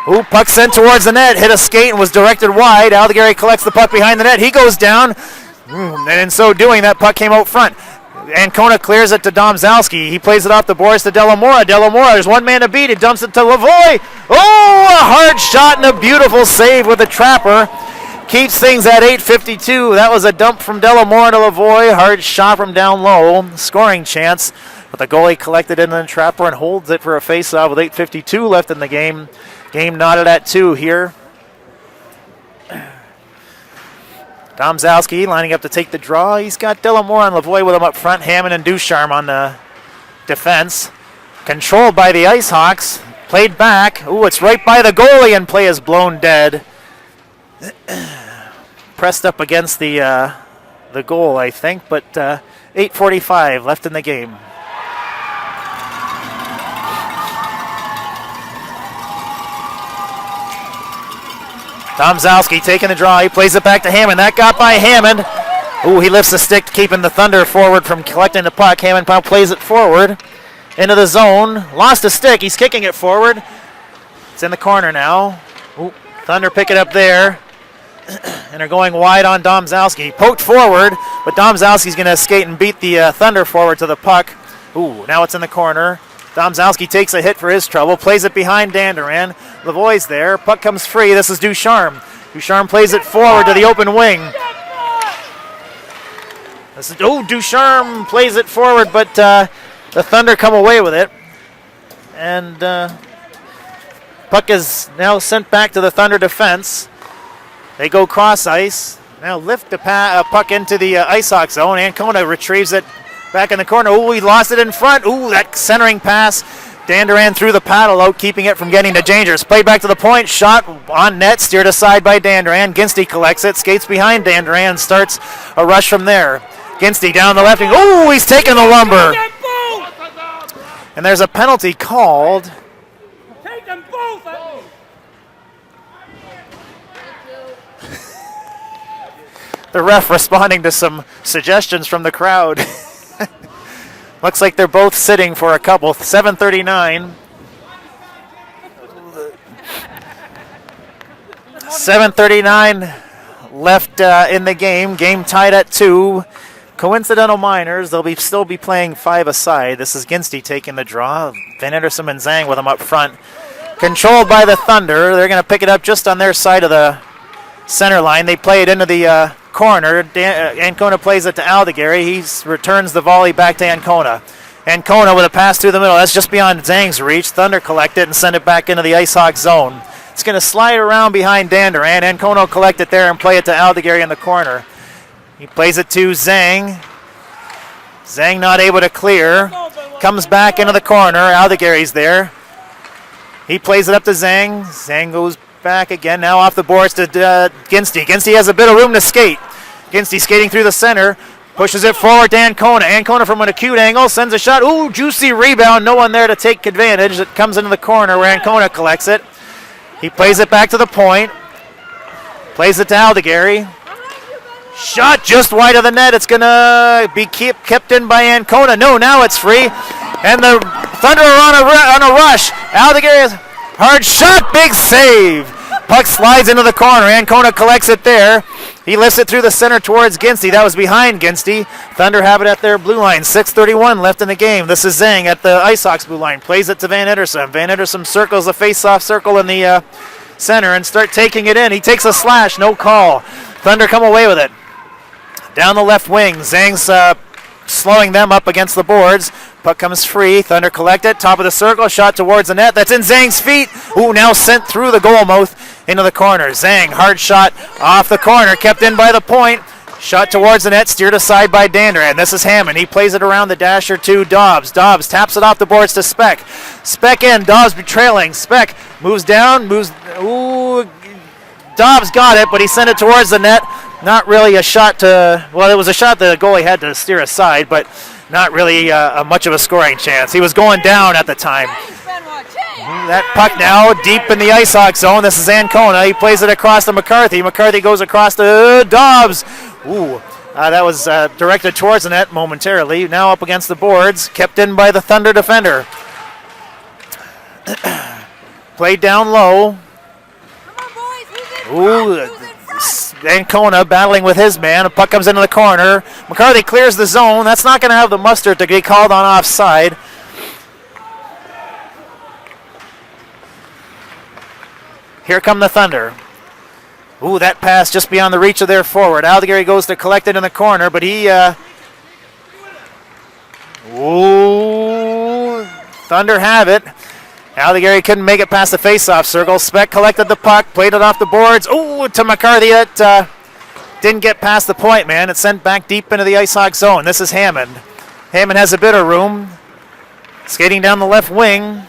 Ooh, puck sent towards the net. Hit a skate and was directed wide. Aldegheri collects the puck behind the net. He goes down. And in so doing, that puck came out front. Ancona clears it to Domzalski. He plays it off the boards to Delamora. Delamora, there's one man to beat. He dumps it to Lavoie. Oh, a hard shot and a beautiful save with a trapper. Keeps things at 8:52. That was a dump from Delamora to Lavoie. Hard shot from down low. Scoring chance. But the goalie collected in the trapper and holds it for a face-off with 8:52 left in the game. Game knotted at 2 here. Domzalski lining up to take the draw. He's got Delamora and Lavoie with him up front. Hammond and Ducharme on the defense. Controlled by the Ice Hawks. Played back. Ooh, it's right by the goalie and play is blown dead. Pressed up against the goal, I think, but 8:45 left in the game. Domzalski taking the draw. He plays it back to Hammond. That got by Hammond. Ooh, he lifts the stick, keeping the Thunder forward from collecting the puck. Hammond now plays it forward into the zone. Lost a stick. He's kicking it forward. It's in the corner now. Ooh, Thunder pick it up there. And they're going wide on Domzalski. He poked forward, but Domzalski's going to skate and beat the Thunder forward to the puck. Ooh, now it's in the corner. Domzowski takes a hit for his trouble, plays it behind Danduran. Lavoie's there. Puck comes free. This is Ducharme. Ducharme plays it forward to the open wing. Ducharme plays it forward, but the Thunder come away with it. And puck is now sent back to the Thunder defense. They go cross ice. Now lift the puck into the ice hockey zone. Ancona retrieves it back in the corner. He lost it in front. That centering pass. Danduran threw the paddle out, keeping it from getting to dangers. Played back to the point. Shot on net. Steered aside by Danduran. Ginsty collects it. Skates behind Danduran. Starts a rush from there. Ginsty down the left wing. He's taking the lumber. And there's a penalty called. Take them both. The ref responding to some suggestions from the crowd. Looks like they're both sitting for a couple. 7:39. 7:39 left in the game. Game tied at 2. Coincidental minors. They'll still be playing 5 aside. This is Ginsty taking the draw. Van Anderson and Zhang with them up front. Controlled by the Thunder. They're going to pick it up just on their side of the center line. They play it into the corner. Ancona plays it to Aldegary. He returns the volley back to Ancona. Ancona with a pass through the middle. That's just beyond Zhang's reach. Thunder collect it and send it back into the Ice Hawk zone. It's going to slide around behind Danduran. Ancona will collect it there and play it to Aldegary in the corner. He plays it to Zhang. Zhang not able to clear. Comes back into the corner. Aldegary's there. He plays it up to Zhang. Zhang goes back again. Now off the boards to Ginsty. Ginsty has a bit of room to skate. Ginsty skating through the center. Pushes it forward to Ancona. Ancona from an acute angle. Sends a shot. Juicy rebound. No one there to take advantage. It comes into the corner where Ancona collects it. He plays it back to the point. Plays it to Aldegary. Shot just wide of the net. It's going to be kept in by Ancona. No, now it's free. And the Thunder are on a rush. Aldegary has hard shot. Big save. Puck slides into the corner. Ancona collects it there. He lifts it through the center towards Ginsty. That was behind Ginsty. Thunder have it at their blue line. 6:31 left in the game. This is Zhang at the Ice Hawks blue line. Plays it to Van Ederson. Van Ederson circles the face-off circle in the center and start taking it in. He takes a slash. No call. Thunder come away with it. Down the left wing. Zhang's slowing them up against the boards. Puck comes free. Thunder collect it. Top of the circle. Shot towards the net. That's in Zhang's feet. Now sent through the goal mouth into the corner. Zhang, hard shot off the corner. Kept in by the point. Shot towards the net. Steered aside by Danduran. This is Hammond. He plays it around the dasher to Dobbs. Dobbs taps it off the boards to Speck. Speck in. Dobbs trailing. Speck moves down. Dobbs got it, but he sent it towards the net. Not really a shot to... Well, it was a shot the goalie had to steer aside, but not really much of a scoring chance. He was going down at the time. That puck now deep in the Ice Hawk zone. This is Ancona. He plays it across to McCarthy. McCarthy goes across to Dobbs. That was directed towards the net momentarily. Now up against the boards. Kept in by the Thunder defender. Played down low. Ancona battling with his man. A puck comes into the corner. McCarthy clears the zone. That's not going to have the muster to get called on offside. Here come the Thunder. That pass just beyond the reach of their forward. Aldegary goes to collect it in the corner, but he... Thunder have it. Aldegary couldn't make it past the face-off circle. Speck collected the puck, played it off the boards. To McCarthy. It didn't get past the point, man. It's sent back deep into the Ice Hawk zone. This is Hammond. Hammond has a bit of room. Skating down the left wing.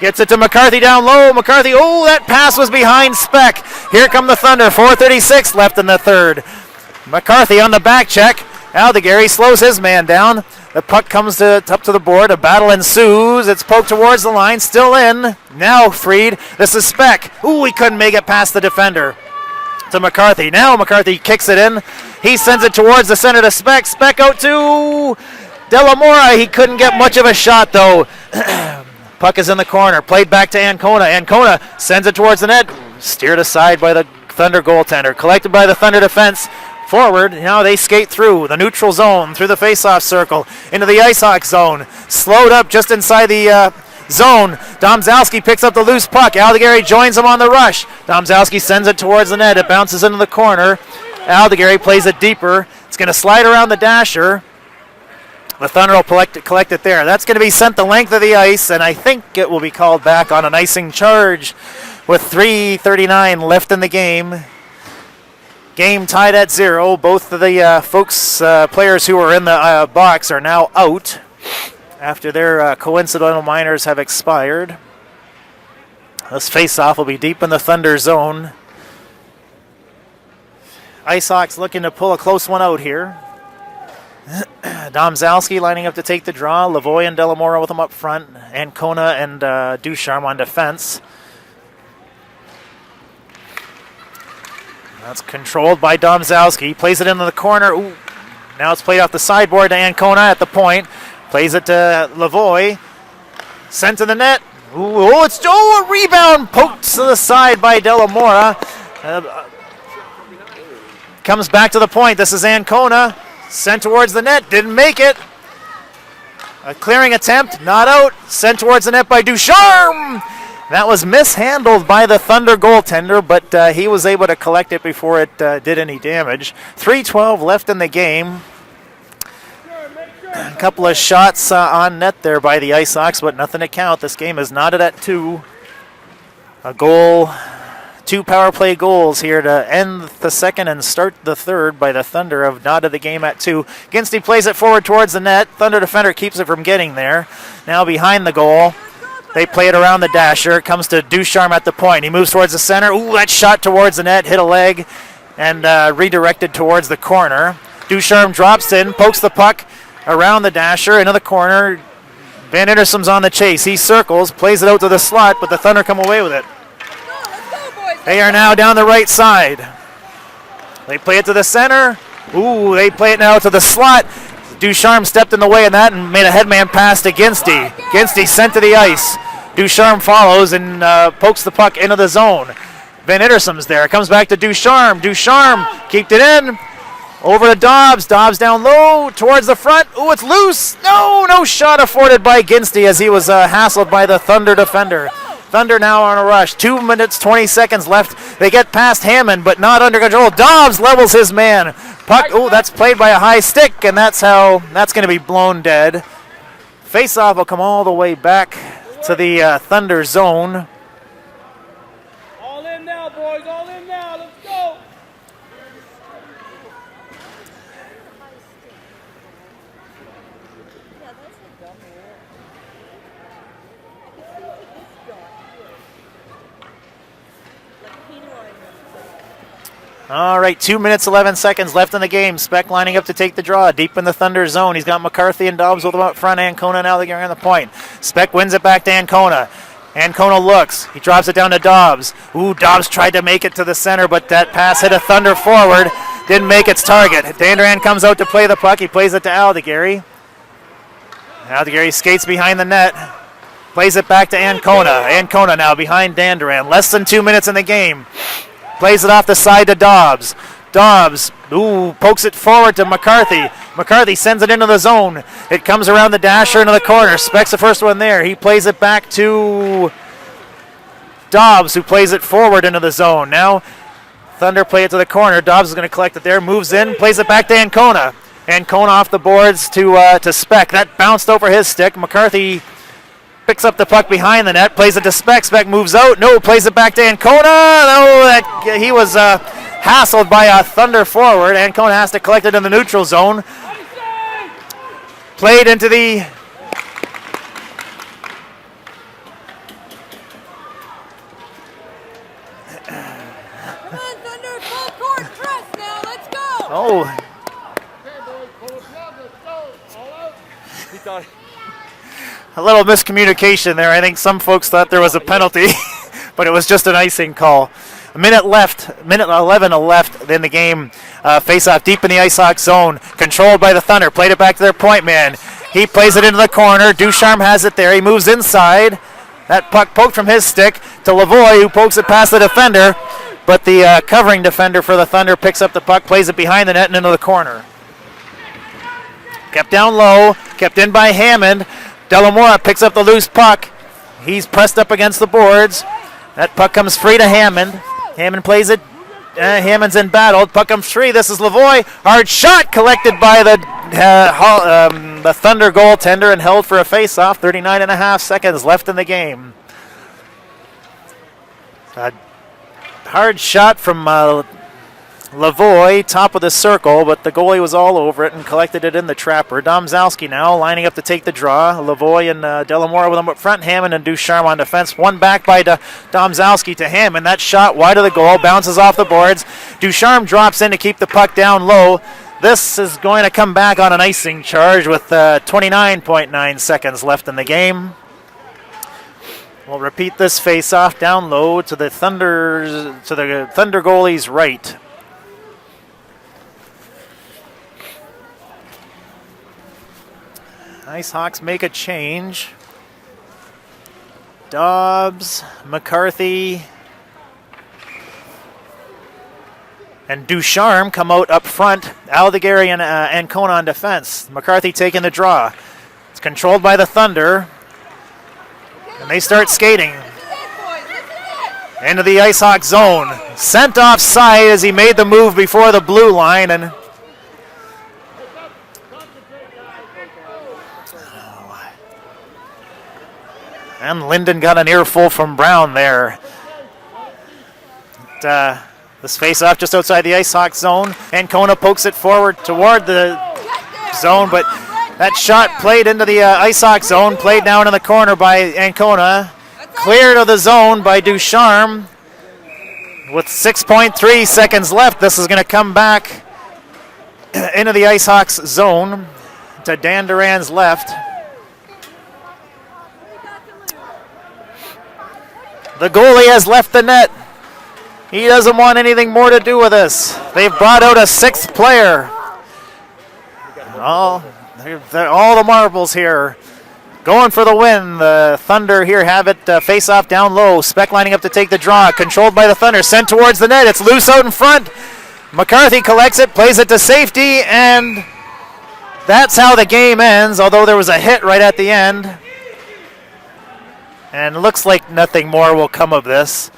Gets it to McCarthy down low. McCarthy, that pass was behind Speck. Here come the Thunder. 4:36 left in the third. McCarthy on the back check. Aldegary slows his man down. The puck comes up to the board. A battle ensues. It's poked towards the line. Still in. Now freed. This is Speck. He couldn't make it past the defender. To McCarthy. Now McCarthy kicks it in. He sends it towards the center to Speck. Speck out to Delamora. He couldn't get much of a shot, though. Puck is in the corner. Played back to Ancona. Ancona sends it towards the net. Steered aside by the Thunder goaltender. Collected by the Thunder defense. Forward, now they skate through the neutral zone, through the face-off circle, into the Ice Hawk zone. Slowed up just inside the zone. Domzalski picks up the loose puck. Aldegary joins him on the rush. Domzalski sends it towards the net. It bounces into the corner. Aldegary plays it deeper. It's going to slide around the dasher. The Thunder will collect it there. That's going to be sent the length of the ice, and I think it will be called back on an icing charge with 3:39 left in the game. Game tied at 0. Both of the players who were in the box are now out after their coincidental minors have expired. This face-off will be deep in the Thunder zone. Ice Hawks looking to pull a close one out here. Domzalski lining up to take the draw. Lavoie and Delamora with them up front. Ancona and Ducharme on defense. That's controlled by Domzalski. Plays it into the corner. Ooh. Now it's played off the sideboard to Ancona at the point. Plays it to Lavoie. Sent to the net. Ooh, a rebound poked to the side by Delamora. Comes back to the point. This is Ancona. Sent towards the net. Didn't make it. A clearing attempt. Not out. Sent towards the net by Ducharme. That was mishandled by the Thunder goaltender, but he was able to collect it before it did any damage. 3:12 left in the game. A couple of shots on net there by the Ice Hawks, but nothing to count. This game is knotted at 2. A goal, 2 power play goals here to end the second and start the third by the Thunder have knotted the game at 2. Ginsty plays it forward towards the net. Thunder defender keeps it from getting there. Now behind the goal. They play it around the dasher. It comes to Ducharme at the point. He moves towards the center. Ooh, that shot towards the net. Hit a leg and redirected towards the corner. Ducharme drops in, pokes the puck around the dasher into the corner. Van Intersom's on the chase. He circles, plays it out to the slot, but the Thunder come away with it. They are now down the right side. They play it to the center. Ooh, they play it now to the slot. Ducharme stepped in the way of that and made a headman pass to Ginsty. Ginsty sent to the ice. Ducharme follows and pokes the puck into the zone. Van Intersom's there. Comes back to Ducharme. Ducharme kept it in. Over to Dobbs. Dobbs down low towards the front. Ooh, it's loose. No shot afforded by Ginsty as he was hassled by the Thunder defender. Thunder now on a rush. 2 minutes, 20 seconds left. They get past Hammond, but not under control. Dobbs levels his man. Puck, ooh, that's played by a high stick, and that's going to be blown dead. Face-off will come all the way back to the Thunder zone. All in now, boys. All in now. Let's go. All right, 2 minutes, 11 seconds left in the game. Speck lining up to take the draw. Deep in the Thunder zone. He's got McCarthy and Dobbs with him up front. Ancona and Aldegary on the point. Speck wins it back to Ancona. Ancona looks. He drops it down to Dobbs. Ooh, Dobbs tried to make it to the center, but that pass hit a Thunder forward. Didn't make its target. Dandran comes out to play the puck. He plays it to Aldegary. Aldegary skates behind the net. Plays it back to Ancona. Ancona now behind Dandran. Less than 2 minutes in the game. Plays it off the side to Dobbs. Dobbs, ooh, pokes it forward to McCarthy. McCarthy sends it into the zone. It comes around the dasher into the corner. Speck's the first one there. He plays it back to Dobbs, who plays it forward into the zone. Now, Thunder play it to the corner. Dobbs is going to collect it there, moves in, plays it back to Ancona. Ancona off the boards to Speck. That bounced over his stick. McCarthy picks up the puck behind the net, plays it to Speck. Speck moves out. No, plays it back to Ancona. No, he was hassled by a Thunder forward. Ancona has to collect it in the neutral zone. Played into the Come on, Thunder, full court press now. Let's go. oh. He thought A little miscommunication there. I think some folks thought there was a penalty, but it was just an icing call. A minute left, minute 11 left in the game. Face-off deep in the Ice Hawk zone, controlled by the Thunder. Played it back to their point man. He plays it into the corner. Ducharme has it there. He moves inside. That puck poked from his stick to Lavoie, who pokes it past the defender. but the covering defender for the Thunder picks up the puck, plays it behind the net and into the corner. Kept down low, kept in by Hammond. Delamora picks up the loose puck. He's pressed up against the boards. That puck comes free to Hammond. Hammond plays it. Hammond's in battle. Puck comes free. This is Lavoie. Hard shot collected by the Thunder goaltender and held for a face-off. 39.5 seconds left in the game. A hard shot from Lavoie, top of the circle, but the goalie was all over it and collected it in the trapper. Domzalski now lining up to take the draw. Lavoie and Delamora with them up front. Hammond and Ducharme on defense. One back by Domzalski to Hammond. That shot wide of the goal, bounces off the boards. Ducharme drops in to keep the puck down low. This is going to come back on an icing charge with 29.9 seconds left in the game. We'll repeat this face-off down low to the Thunder goalie's right. Ice Hawks make a change. Dobbs, McCarthy, and Ducharme come out up front. Aldegari and Ancona on defense. McCarthy taking the draw. It's controlled by the Thunder. And they start skating into the Ice Hawk zone. Sent offside as he made the move before the blue line. And Linden got an earful from Brown there. This face-off just outside the Ice Hawk zone. Ancona pokes it forward toward the zone, but that shot played into the Ice Hawk zone, played down in the corner by Ancona. Cleared of the zone by Ducharme. With 6.3 seconds left, this is going to come back into the Ice Hawks zone to Dan Duran's left. The goalie has left the net. He doesn't want anything more to do with this. They've brought out a sixth player. All the marbles here. Going for the win. The Thunder here have it face off down low. Speck lining up to take the draw. Controlled by the Thunder. Sent towards the net. It's loose out in front. McCarthy collects it, plays it to safety, and that's how the game ends, although there was a hit right at the end. And looks like nothing more will come of this.